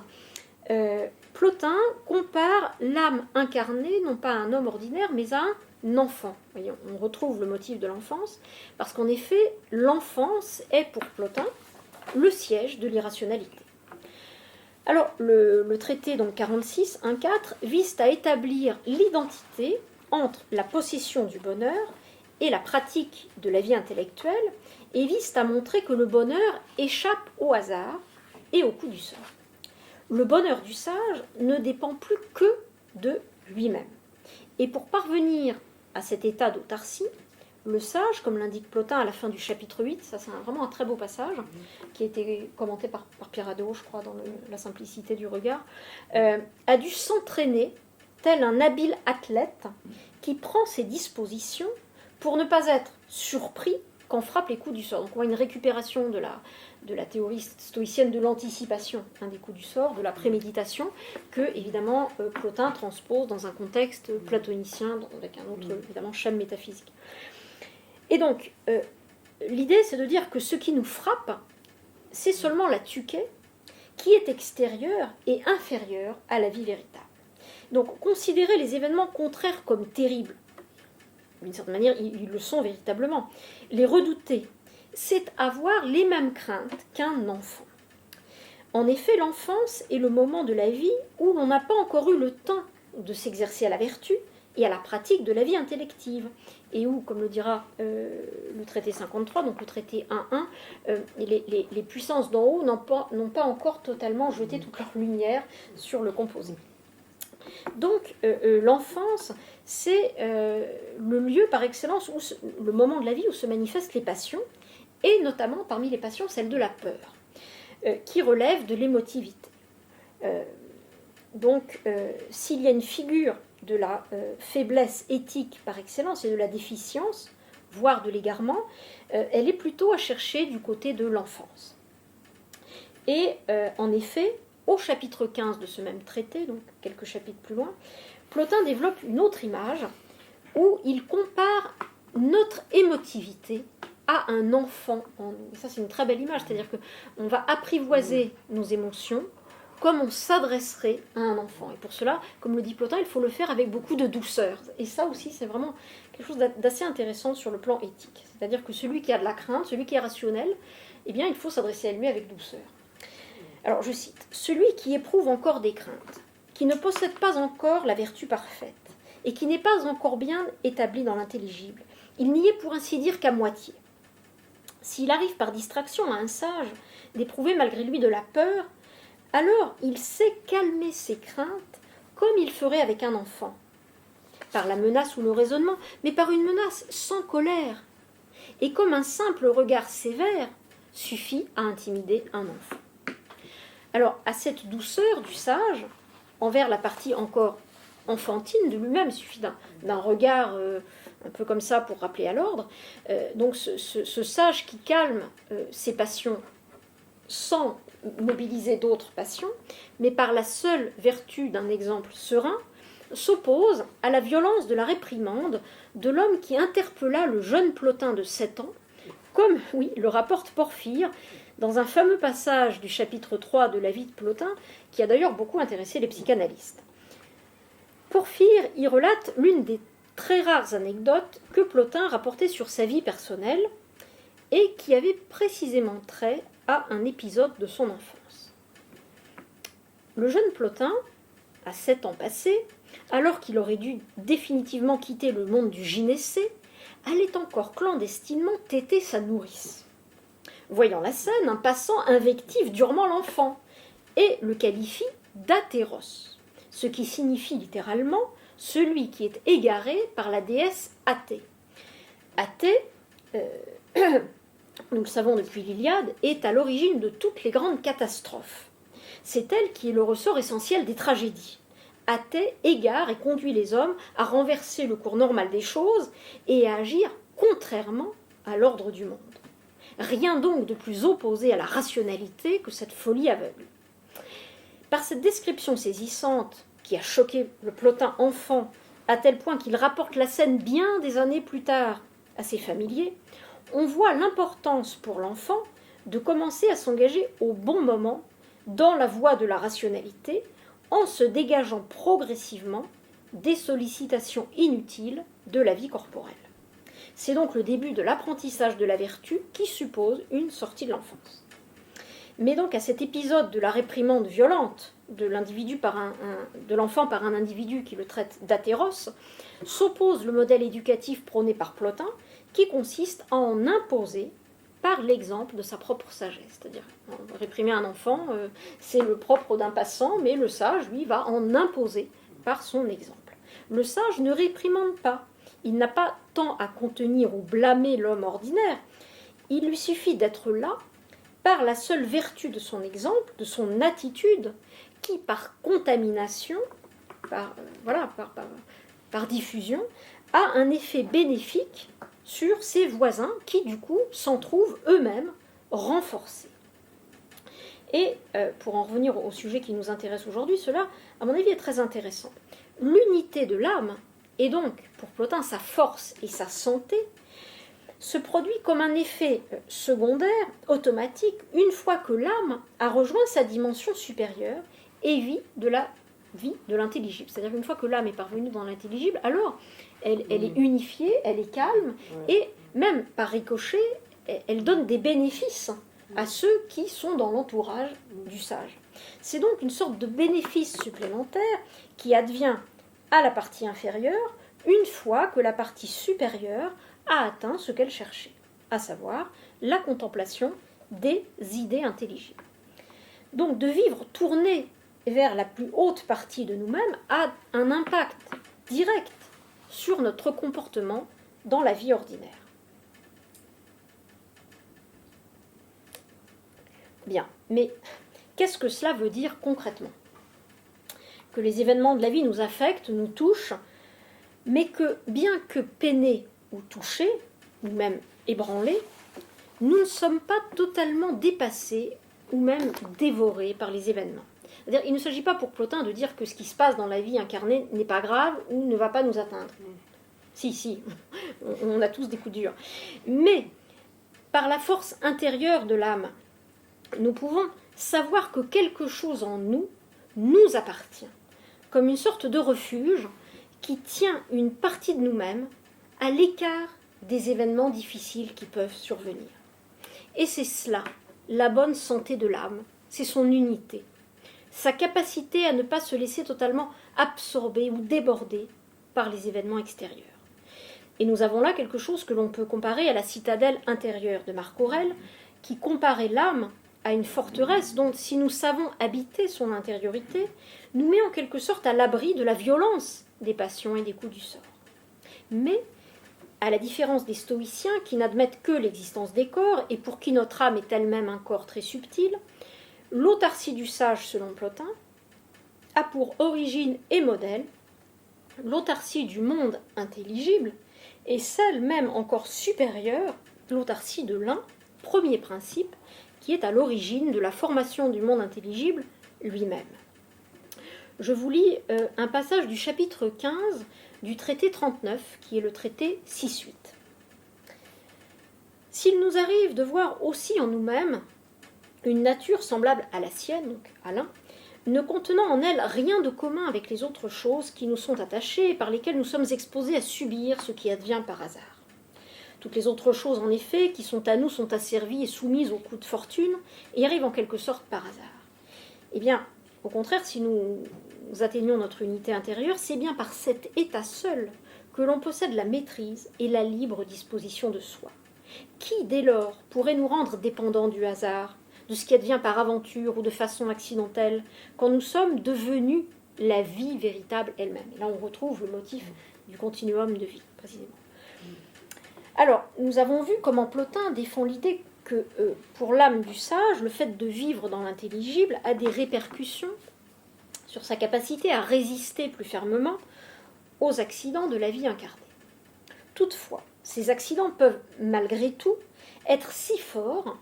Plotin compare l'âme incarnée non pas à un homme ordinaire, mais à un enfant. Voyez, on retrouve le motif de l'enfance, parce qu'en effet, l'enfance est pour Plotin le siège de l'irrationalité. Alors, le traité donc 46, 1.4, vise à établir l'identité entre la possession du bonheur et la pratique de la vie intellectuelle, et vise à montrer que le bonheur échappe au hasard et au coup du sort. Le bonheur du sage ne dépend plus que de lui-même. Et pour parvenir à cet état d'autarcie, le sage, comme l'indique Plotin à la fin du chapitre 8, ça c'est vraiment un très beau passage, qui a été commenté par Pierre Hadot, je crois, dans la simplicité du regard, a dû s'entraîner tel un habile athlète qui prend ses dispositions pour ne pas être surpris quand frappent les coups du sort. Donc on voit une récupération de la théorie stoïcienne de l'anticipation des coups du sort, de la préméditation, que évidemment Plotin transpose dans un contexte platonicien, avec un autre évidemment schème métaphysique. Et donc l'idée c'est de dire que ce qui nous frappe, c'est seulement la tuquée qui est extérieure et inférieure à la vie véritable. Donc considérer les événements contraires comme terribles, d'une certaine manière, ils le sont véritablement. Les redouter, c'est avoir les mêmes craintes qu'un enfant. En effet, l'enfance est le moment de la vie où l'on n'a pas encore eu le temps de s'exercer à la vertu et à la pratique de la vie intellective, et où, comme le dira le traité 53, donc le traité 1.1, les puissances d'en haut n'ont pas encore totalement jeté toute leur lumière sur le composé. Donc l'enfance, c'est le lieu par excellence, le moment de la vie où se manifestent les passions, et notamment parmi les passions, celle de la peur, qui relève de l'émotivité. Donc s'il y a une figure de la faiblesse éthique par excellence et de la déficience, voire de l'égarement, elle est plutôt à chercher du côté de l'enfance. Et en effet, au chapitre 15 de ce même traité, donc quelques chapitres plus loin, Plotin développe une autre image où il compare notre émotivité à un enfant en nous. Et ça, c'est une très belle image, c'est-à-dire qu'on va apprivoiser nos émotions comme on s'adresserait à un enfant. Et pour cela, comme le dit Plotin, il faut le faire avec beaucoup de douceur. Et ça aussi, c'est vraiment quelque chose d'assez intéressant sur le plan éthique. C'est-à-dire que celui qui a de la crainte, celui qui est rationnel, eh bien, il faut s'adresser à lui avec douceur. Alors, je cite, « Celui qui éprouve encore des craintes, qui ne possède pas encore la vertu parfaite, et qui n'est pas encore bien établi dans l'intelligible, il n'y est pour ainsi dire qu'à moitié. S'il arrive par distraction à un sage d'éprouver malgré lui de la peur, alors il sait calmer ses craintes comme il ferait avec un enfant. par la menace ou le raisonnement, mais par une menace sans colère. Et comme un simple regard sévère suffit à intimider un enfant. Alors, à cette douceur du sage, envers la partie encore enfantine de lui-même, il suffit d'un regard un peu comme ça pour rappeler à l'ordre, donc ce sage qui calme ses passions sans mobiliser d'autres passions, mais par la seule vertu d'un exemple serein, s'oppose à la violence de la réprimande de l'homme qui interpella le jeune Plotin de 7 ans, comme le rapporte Porphyre, dans un fameux passage du chapitre 3 de la vie de Plotin, qui a d'ailleurs beaucoup intéressé les psychanalystes. Porphyre y relate l'une des très rares anecdotes que Plotin rapportait sur sa vie personnelle et qui avait précisément trait à un épisode de son enfance. Le jeune Plotin, à 7 ans passés, alors qu'il aurait dû définitivement quitter le monde du gynécée, allait encore clandestinement téter sa nourrice. Voyant la scène, un passant invective durement l'enfant et le qualifie d'atéros, ce qui signifie littéralement celui qui est égaré par la déesse Athée. Athée, nous le savons depuis l'Iliade, est à l'origine de toutes les grandes catastrophes. C'est elle qui est le ressort essentiel des tragédies. Athée égare et conduit les hommes à renverser le cours normal des choses et à agir contrairement à l'ordre du monde. Rien donc de plus opposé à la rationalité que cette folie aveugle. Par cette description saisissante qui a choqué le Plotin enfant à tel point qu'il rapporte la scène bien des années plus tard à ses familiers, on voit l'importance pour l'enfant de commencer à s'engager au bon moment dans la voie de la rationalité en se dégageant progressivement des sollicitations inutiles de la vie corporelle. C'est donc le début de l'apprentissage de la vertu qui suppose une sortie de l'enfance. Mais donc à cet épisode de la réprimande violente de l'enfant par un individu qui le traite d'atéros, s'oppose le modèle éducatif prôné par Plotin, qui consiste à en imposer par l'exemple de sa propre sagesse. C'est-à-dire, réprimer un enfant, c'est le propre d'un passant, mais le sage, lui, va en imposer par son exemple. Le sage ne réprimande pas. Il n'a pas tant à contenir ou blâmer l'homme ordinaire. Il lui suffit d'être là par la seule vertu de son exemple, de son attitude, qui, par contamination, par diffusion, a un effet bénéfique sur ses voisins qui, du coup, s'en trouvent eux-mêmes renforcés. Et pour en revenir au sujet qui nous intéresse aujourd'hui, cela, à mon avis, est très intéressant. L'unité de l'âme, et donc, pour Plotin, sa force et sa santé, se produit comme un effet secondaire, automatique, une fois que l'âme a rejoint sa dimension supérieure et vit de la vie de l'intelligible. C'est-à-dire qu'une fois que l'âme est parvenue dans l'intelligible, alors elle est unifiée, elle est calme, et même par ricochet, elle donne des bénéfices à ceux qui sont dans l'entourage du sage. C'est donc une sorte de bénéfice supplémentaire qui advient à la partie inférieure une fois que la partie supérieure a atteint ce qu'elle cherchait, à savoir la contemplation des idées intelligibles. Donc de vivre tourné vers la plus haute partie de nous-mêmes a un impact direct sur notre comportement dans la vie ordinaire. Bien, mais qu'est-ce que cela veut dire concrètement ? Que les événements de la vie nous affectent, nous touchent, mais que bien que peinés ou touchés, ou même ébranlés, nous ne sommes pas totalement dépassés ou même dévorés par les événements. C'est-à-dire, il ne s'agit pas pour Plotin de dire que ce qui se passe dans la vie incarnée n'est pas grave ou ne va pas nous atteindre. Si, on a tous des coups durs. Mais, par la force intérieure de l'âme, nous pouvons savoir que quelque chose en nous nous appartient, comme une sorte de refuge qui tient une partie de nous-mêmes à l'écart des événements difficiles qui peuvent survenir. Et c'est cela, la bonne santé de l'âme, c'est son unité, sa capacité à ne pas se laisser totalement absorber ou déborder par les événements extérieurs. Et nous avons là quelque chose que l'on peut comparer à la citadelle intérieure de Marc Aurèle, qui comparait l'âme à une forteresse dont, si nous savons habiter son intériorité, nous met en quelque sorte à l'abri de la violence des passions et des coups du sort. Mais, à la différence des stoïciens qui n'admettent que l'existence des corps et pour qui notre âme est elle-même un corps très subtil, l'autarcie du sage, selon Plotin, a pour origine et modèle l'autarcie du monde intelligible et celle même encore supérieure, l'autarcie de l'un, premier principe, qui est à l'origine de la formation du monde intelligible lui-même. Je vous lis un passage du chapitre 15 du traité 39, qui est le traité 6-8. S'il nous arrive de voir aussi en nous-mêmes une nature semblable à la sienne, donc à l'un, ne contenant en elle rien de commun avec les autres choses qui nous sont attachées et par lesquelles nous sommes exposés à subir ce qui advient par hasard. Toutes les autres choses, en effet, qui sont à nous, sont asservies et soumises aux coups de fortune et arrivent en quelque sorte par hasard. Eh bien, au contraire, si nous atteignons notre unité intérieure, c'est bien par cet état seul que l'on possède la maîtrise et la libre disposition de soi. Qui, dès lors, pourrait nous rendre dépendants du hasard, de ce qui advient par aventure ou de façon accidentelle, quand nous sommes devenus la vie véritable elle-même? Et là, on retrouve le motif du continuum de vie, précisément. Alors, nous avons vu comment Plotin défend l'idée que, pour l'âme du sage, le fait de vivre dans l'intelligible a des répercussions sur sa capacité à résister plus fermement aux accidents de la vie incarnée. Toutefois, ces accidents peuvent, malgré tout, être si forts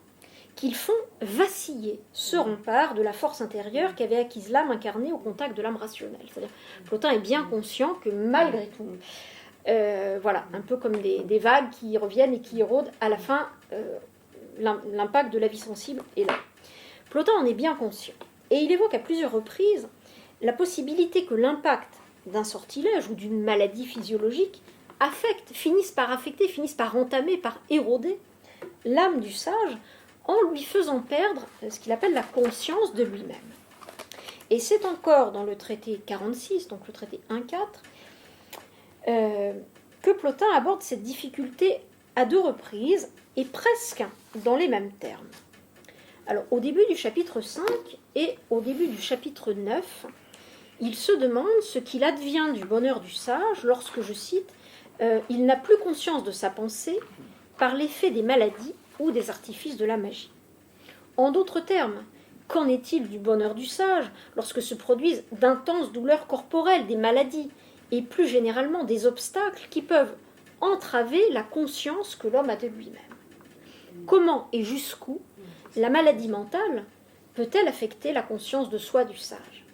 qu'ils font vaciller ce rempart de la force intérieure qu'avait acquise l'âme incarnée au contact de l'âme rationnelle. C'est-à-dire, Plotin est bien conscient que, malgré tout, voilà, un peu comme des vagues qui reviennent et qui érodent, à la fin, l'impact de la vie sensible est là. Plotin en est bien conscient. Et il évoque à plusieurs reprises la possibilité que l'impact d'un sortilège ou d'une maladie physiologique finisse par entamer, par éroder l'âme du sage en lui faisant perdre ce qu'il appelle la conscience de lui-même. Et c'est encore dans le traité 46, donc le traité 1.4, que Plotin aborde cette difficulté à deux reprises et presque dans les mêmes termes. Alors, au début du chapitre 5 et au début du chapitre 9, il se demande ce qu'il advient du bonheur du sage lorsque, je cite, il n'a plus conscience de sa pensée par l'effet des maladies ou des artifices de la magie. En d'autres termes, qu'en est-il du bonheur du sage lorsque se produisent d'intenses douleurs corporelles, des maladies, et plus généralement des obstacles qui peuvent entraver la conscience que l'homme a de lui-même? Comment et jusqu'où la maladie mentale peut-elle affecter la conscience de soi du sage?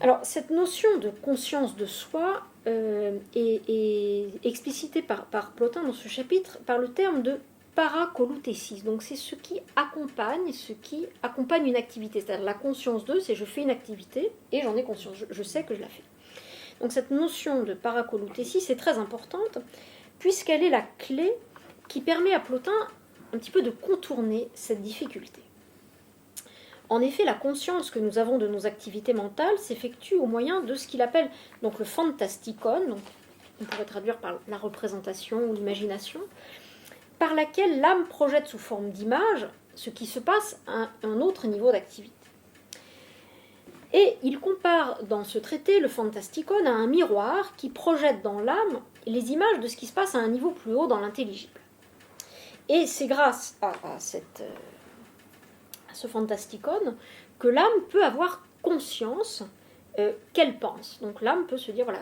Alors, cette notion de conscience de soi est explicitée par Plotin dans ce chapitre par le terme de parakolouthésis. Donc, c'est ce qui accompagne une activité. C'est-à-dire la conscience de, c'est je fais une activité et j'en ai conscience, je sais que je la fais. Donc, cette notion de parakolouthésis est très importante puisqu'elle est la clé qui permet à Plotin un petit peu de contourner cette difficulté. En effet, la conscience que nous avons de nos activités mentales s'effectue au moyen de ce qu'il appelle donc le fantastikon, donc on pourrait traduire par la représentation ou l'imagination, par laquelle l'âme projette sous forme d'image ce qui se passe à un autre niveau d'activité. Et il compare dans ce traité le fantastikon à un miroir qui projette dans l'âme les images de ce qui se passe à un niveau plus haut dans l'intelligible. Et c'est grâce à ce fantastikon que l'âme peut avoir conscience qu'elle pense. Donc l'âme peut se dire, voilà,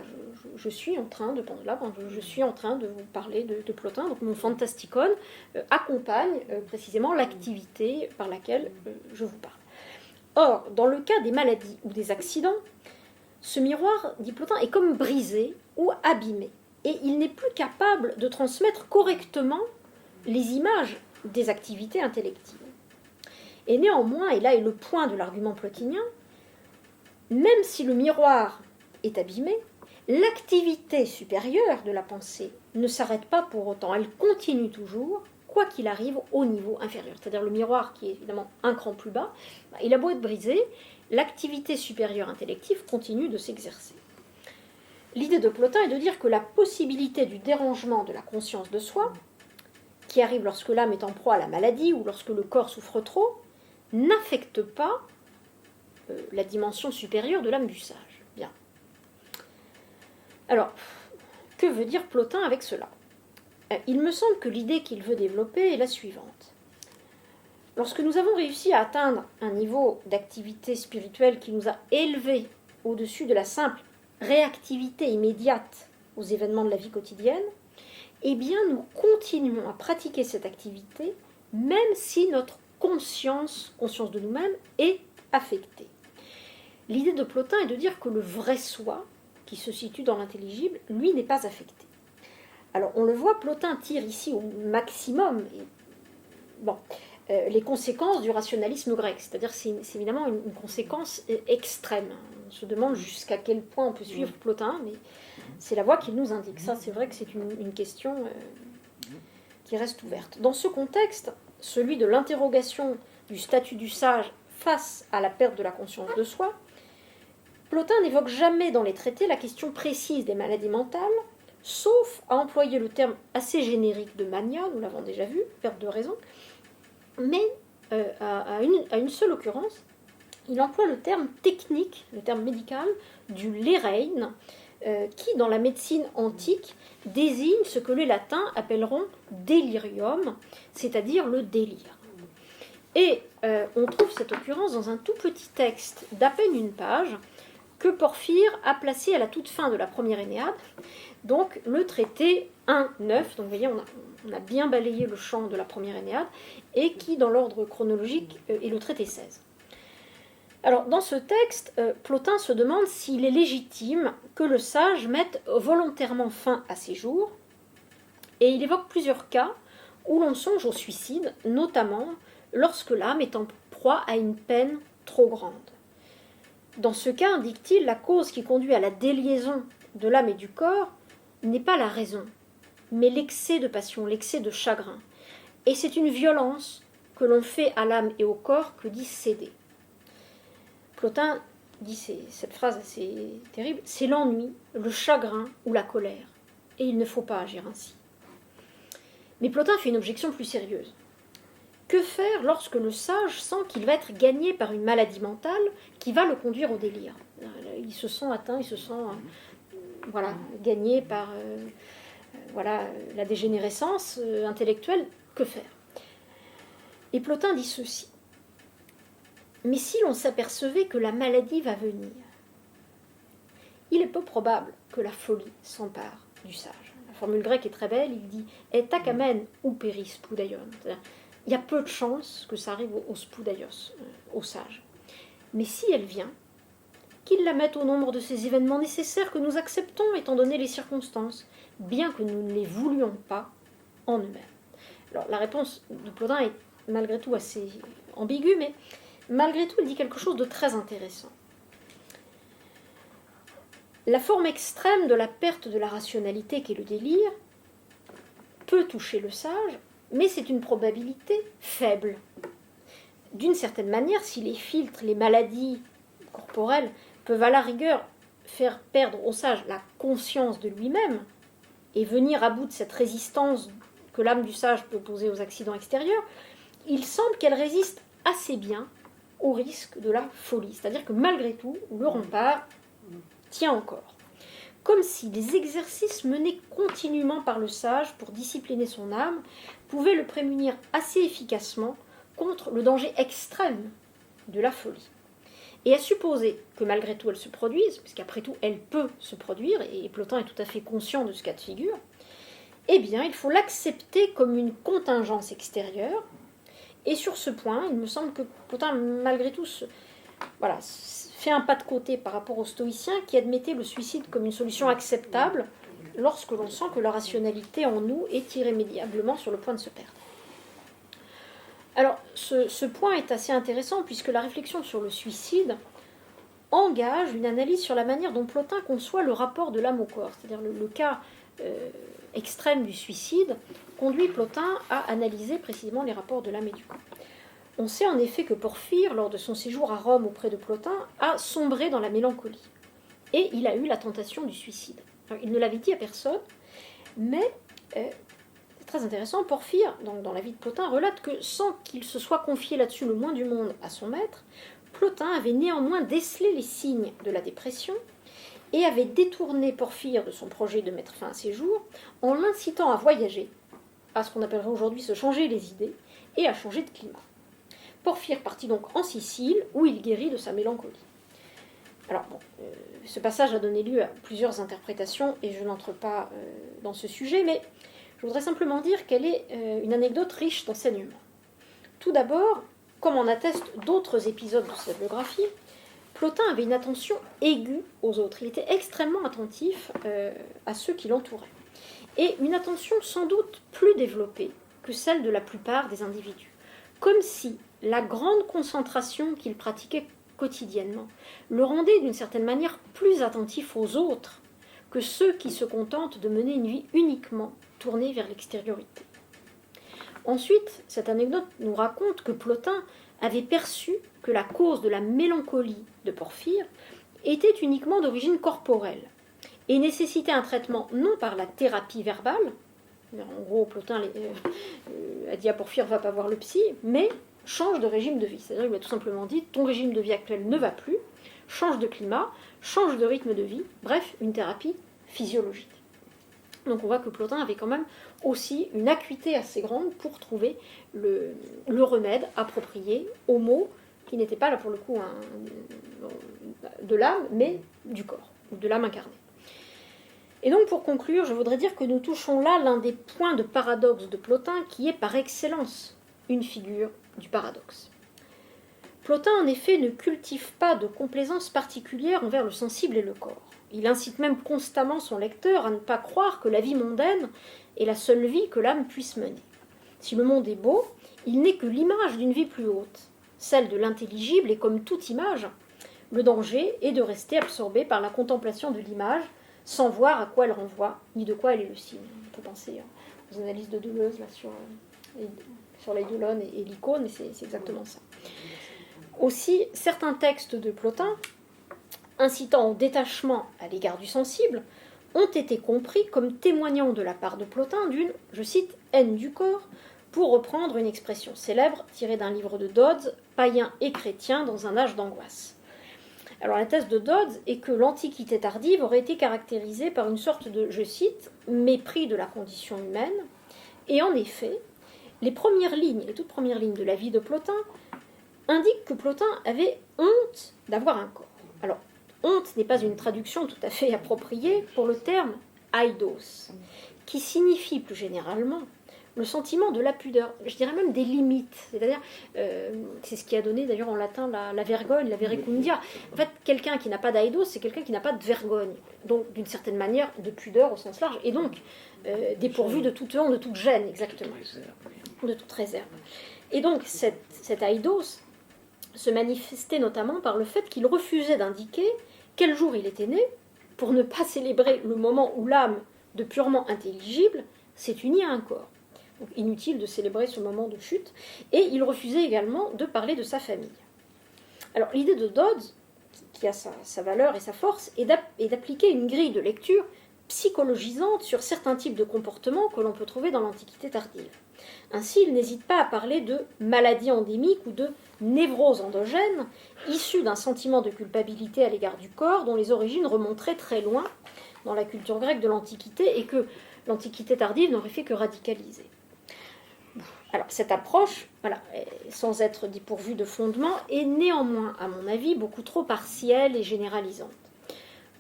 je suis en train de penser, là, je suis en train de vous parler de Plotin, donc mon fantastikon accompagne précisément l'activité par laquelle je vous parle. Or, dans le cas des maladies ou des accidents, ce miroir, dit Plotin, est comme brisé ou abîmé, et il n'est plus capable de transmettre correctement les images des activités intellectives. Et néanmoins, et là est le point de l'argument plotinien, même si le miroir est abîmé, l'activité supérieure de la pensée ne s'arrête pas pour autant, elle continue toujours, quoi qu'il arrive au niveau inférieur. C'est-à-dire le miroir qui est évidemment un cran plus bas, il a beau être brisé, l'activité supérieure intellective continue de s'exercer. L'idée de Plotin est de dire que la possibilité du dérangement de la conscience de soi, qui arrive lorsque l'âme est en proie à la maladie ou lorsque le corps souffre trop, n'affecte pas la dimension supérieure de l'âme du sage. Bien. Alors, que veut dire Plotin avec cela? Il me semble que l'idée qu'il veut développer est la suivante. Lorsque nous avons réussi à atteindre un niveau d'activité spirituelle qui nous a élevés au-dessus de la simple réactivité immédiate aux événements de la vie quotidienne, eh bien nous continuons à pratiquer cette activité même si notre conscience de nous-mêmes, est affectée. L'idée de Plotin est de dire que le vrai soi, qui se situe dans l'intelligible, lui n'est pas affecté. Alors on le voit, Plotin tire ici au maximum les conséquences du rationalisme grec, c'est-à-dire c'est évidemment une conséquence extrême. On se demande jusqu'à quel point on peut suivre Plotin, mais c'est la voie qu'il nous indique. Ça, c'est vrai que c'est une question qui reste ouverte. Dans ce contexte, celui de l'interrogation du statut du sage face à la perte de la conscience de soi, Plotin n'évoque jamais dans les traités la question précise des maladies mentales, sauf à employer le terme assez générique de mania, nous l'avons déjà vu, perte de raison, mais à une seule occurrence, il emploie le terme technique, le terme médical, du lérein, qui, dans la médecine antique, désigne ce que les latins appelleront delirium, c'est-à-dire le délire. Et on trouve cette occurrence dans un tout petit texte d'à peine une page, que Porphyre a placé à la toute fin de la première Énéade, donc le traité 1.9, donc vous voyez, on a bien balayé le champ de la première Énéade, et qui, dans l'ordre chronologique, est le traité 16. Alors, dans ce texte, Plotin se demande s'il est légitime que le sage mette volontairement fin à ses jours, et il évoque plusieurs cas où l'on songe au suicide, notamment lorsque l'âme est en proie à une peine trop grande. Dans ce cas, indique-t-il, la cause qui conduit à la déliaison de l'âme et du corps n'est pas la raison, mais l'excès de passion, l'excès de chagrin. Et c'est une violence que l'on fait à l'âme et au corps que dit céder. Plotin dit cette phrase assez terrible, c'est l'ennui, le chagrin ou la colère. Et il ne faut pas agir ainsi. Mais Plotin fait une objection plus sérieuse. Que faire lorsque le sage sent qu'il va être gagné par une maladie mentale qui va le conduire au délire? Il se sent atteint, il se sent gagné par la dégénérescence intellectuelle. Que faire? Et Plotin dit ceci. Mais si l'on s'apercevait que la maladie va venir, il est peu probable que la folie s'empare du sage. La formule grecque est très belle, il dit « et takamen ou péris spoudaion ». Il y a peu de chances que ça arrive au spoudaios, au sage. Mais si elle vient, qu'il la mette au nombre de ces événements nécessaires que nous acceptons étant donné les circonstances, bien que nous ne les voulions pas en eux-mêmes. Alors la réponse de Plotin est malgré tout assez ambiguë, mais malgré tout, il dit quelque chose de très intéressant. La forme extrême de la perte de la rationalité qu'est le délire peut toucher le sage, mais c'est une probabilité faible. D'une certaine manière, si les filtres, les maladies corporelles peuvent à la rigueur faire perdre au sage la conscience de lui-même et venir à bout de cette résistance que l'âme du sage peut poser aux accidents extérieurs, il semble qu'elle résiste assez bien au risque de la folie. C'est-à-dire que malgré tout, le rempart tient encore. Comme si les exercices menés continuellement par le sage pour discipliner son âme pouvaient le prémunir assez efficacement contre le danger extrême de la folie. Et à supposer que malgré tout elle se produise, puisqu'après tout elle peut se produire, et Plotin est tout à fait conscient de ce cas de figure, eh bien il faut l'accepter comme une contingence extérieure. Et sur ce point, il me semble que Plotin, malgré tout, fait un pas de côté par rapport aux stoïciens qui admettaient le suicide comme une solution acceptable lorsque l'on sent que la rationalité en nous est irrémédiablement sur le point de se perdre. Alors, ce point est assez intéressant puisque la réflexion sur le suicide engage une analyse sur la manière dont Plotin conçoit le rapport de l'âme au corps. C'est-à-dire le cas extrême du suicide conduit Plotin à analyser précisément les rapports de l'âme et du corps. On sait en effet que Porphyre, lors de son séjour à Rome auprès de Plotin, a sombré dans la mélancolie. Et il a eu la tentation du suicide. Alors, il ne l'avait dit à personne, mais c'est très intéressant, Porphyre, dans la vie de Plotin, relate que sans qu'il se soit confié là-dessus le moins du monde à son maître, Plotin avait néanmoins décelé les signes de la dépression et avait détourné Porphyre de son projet de mettre fin à ses jours en l'incitant à voyager, à ce qu'on appellerait aujourd'hui se changer les idées, et à changer de climat. Porphyre partit donc en Sicile, où il guérit de sa mélancolie. Alors bon, ce passage a donné lieu à plusieurs interprétations, et je n'entre pas dans ce sujet, mais je voudrais simplement dire qu'elle est une anecdote riche d'enseignements. Tout d'abord, comme en attestent d'autres épisodes de sa biographie, Plotin avait une attention aiguë aux autres. Il était extrêmement attentif à ceux qui l'entouraient. Et une attention sans doute plus développée que celle de la plupart des individus. Comme si la grande concentration qu'il pratiquait quotidiennement le rendait d'une certaine manière plus attentif aux autres que ceux qui se contentent de mener une vie uniquement tournée vers l'extériorité. Ensuite, cette anecdote nous raconte que Plotin avait perçu que la cause de la mélancolie de Porphyre était uniquement d'origine corporelle et nécessitait un traitement non par la thérapie verbale, en gros Plotin a dit à Porphyre va pas voir le psy, mais change de régime de vie. C'est-à-dire qu'il lui a tout simplement dit ton régime de vie actuel ne va plus, change de climat, change de rythme de vie, bref, une thérapie physiologique. Donc on voit que Plotin avait quand même aussi une acuité assez grande pour trouver le remède approprié aux maux qui n'étaient pas là pour le coup de l'âme, mais du corps, ou de l'âme incarnée. Et donc pour conclure, je voudrais dire que nous touchons là l'un des points de paradoxe de Plotin qui est par excellence une figure du paradoxe. Plotin en effet ne cultive pas de complaisance particulière envers le sensible et le corps. Il incite même constamment son lecteur à ne pas croire que la vie mondaine est la seule vie que l'âme puisse mener. Si le monde est beau, il n'est que l'image d'une vie plus haute, celle de l'intelligible, et comme toute image, le danger est de rester absorbé par la contemplation de l'image, sans voir à quoi elle renvoie, ni de quoi elle est le signe. On peut penser aux analyses de Deleuze là, sur l'eidolon et l'icône, et c'est exactement ça. Aussi, certains textes de Plotin, incitant au détachement à l'égard du sensible, ont été compris comme témoignant de la part de Plotin d'une, je cite, haine du corps, pour reprendre une expression célèbre tirée d'un livre de Dodds, Païens et chrétiens dans un âge d'angoisse. Alors la thèse de Dodds est que l'Antiquité tardive aurait été caractérisée par une sorte de, je cite, mépris de la condition humaine, et en effet, les toutes premières lignes de la vie de Plotin indiquent que Plotin avait honte d'avoir un corps. Alors, honte n'est pas une traduction tout à fait appropriée pour le terme aidos, qui signifie plus généralement le sentiment de la pudeur, je dirais même des limites. C'est-à-dire, c'est ce qui a donné d'ailleurs en latin la vergogne, la verecundia. En fait, quelqu'un qui n'a pas d'aidos, c'est quelqu'un qui n'a pas de vergogne, donc d'une certaine manière de pudeur au sens large, et donc dépourvu de toute honte, de toute gêne, exactement, de toute réserve. Et donc, cet aidos se manifestait notamment par le fait qu'il refusait d'indiquer quel jour il était né, pour ne pas célébrer le moment où l'âme, de purement intelligible, s'est unie à un corps. Donc inutile de célébrer ce moment de chute. Et il refusait également de parler de sa famille. Alors l'idée de Dodds, qui a sa valeur et sa force, est d'appliquer une grille de lecture psychologisante sur certains types de comportements que l'on peut trouver dans l'Antiquité tardive. Ainsi, il n'hésite pas à parler de maladie endémique ou de névrose endogène, issue d'un sentiment de culpabilité à l'égard du corps dont les origines remonteraient très loin dans la culture grecque de l'Antiquité et que l'Antiquité tardive n'aurait fait que radicaliser. Alors, cette approche, sans être dépourvue de fondement, est néanmoins, à mon avis, beaucoup trop partielle et généralisante.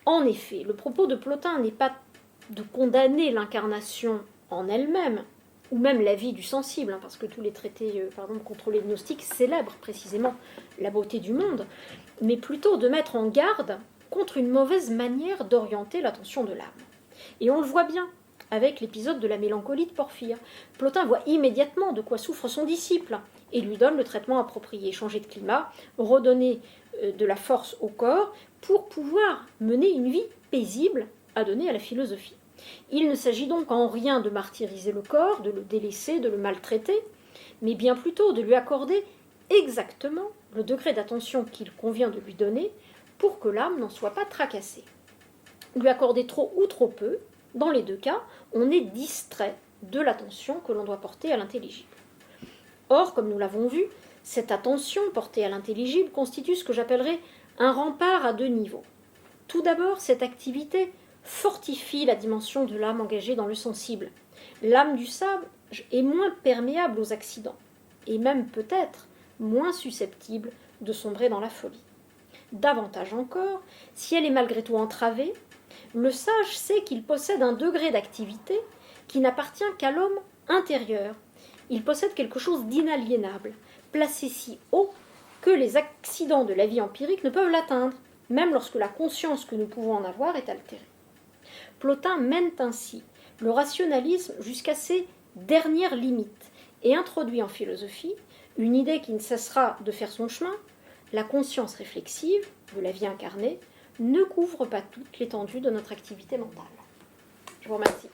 En effet, le propos de Plotin n'est pas de condamner l'incarnation en elle-même, ou même la vie du sensible, parce que tous les traités contre les gnostiques célèbrent précisément la beauté du monde, mais plutôt de mettre en garde contre une mauvaise manière d'orienter l'attention de l'âme. Et on le voit bien avec l'épisode de la mélancolie de Porphyre. Plotin voit immédiatement de quoi souffre son disciple et lui donne le traitement approprié, changer de climat, redonner de la force au corps pour pouvoir mener une vie paisible à donner à la philosophie. Il ne s'agit donc en rien de martyriser le corps, de le délaisser, de le maltraiter, mais bien plutôt de lui accorder exactement le degré d'attention qu'il convient de lui donner pour que l'âme n'en soit pas tracassée. Lui accorder trop ou trop peu, dans les deux cas, on est distrait de l'attention que l'on doit porter à l'intelligible. Or, comme nous l'avons vu, cette attention portée à l'intelligible constitue ce que j'appellerais un rempart à 2 niveaux. Tout d'abord, cette activité fortifie la dimension de l'âme engagée dans le sensible. L'âme du sage est moins perméable aux accidents, et même peut-être moins susceptible de sombrer dans la folie. Davantage encore, si elle est malgré tout entravée, le sage sait qu'il possède un degré d'activité qui n'appartient qu'à l'homme intérieur. Il possède quelque chose d'inaliénable, placé si haut que les accidents de la vie empirique ne peuvent l'atteindre, même lorsque la conscience que nous pouvons en avoir est altérée. Plotin mène ainsi le rationalisme jusqu'à ses dernières limites et introduit en philosophie une idée qui ne cessera de faire son chemin: la conscience réflexive de la vie incarnée ne couvre pas toute l'étendue de notre activité mentale. Je vous remercie.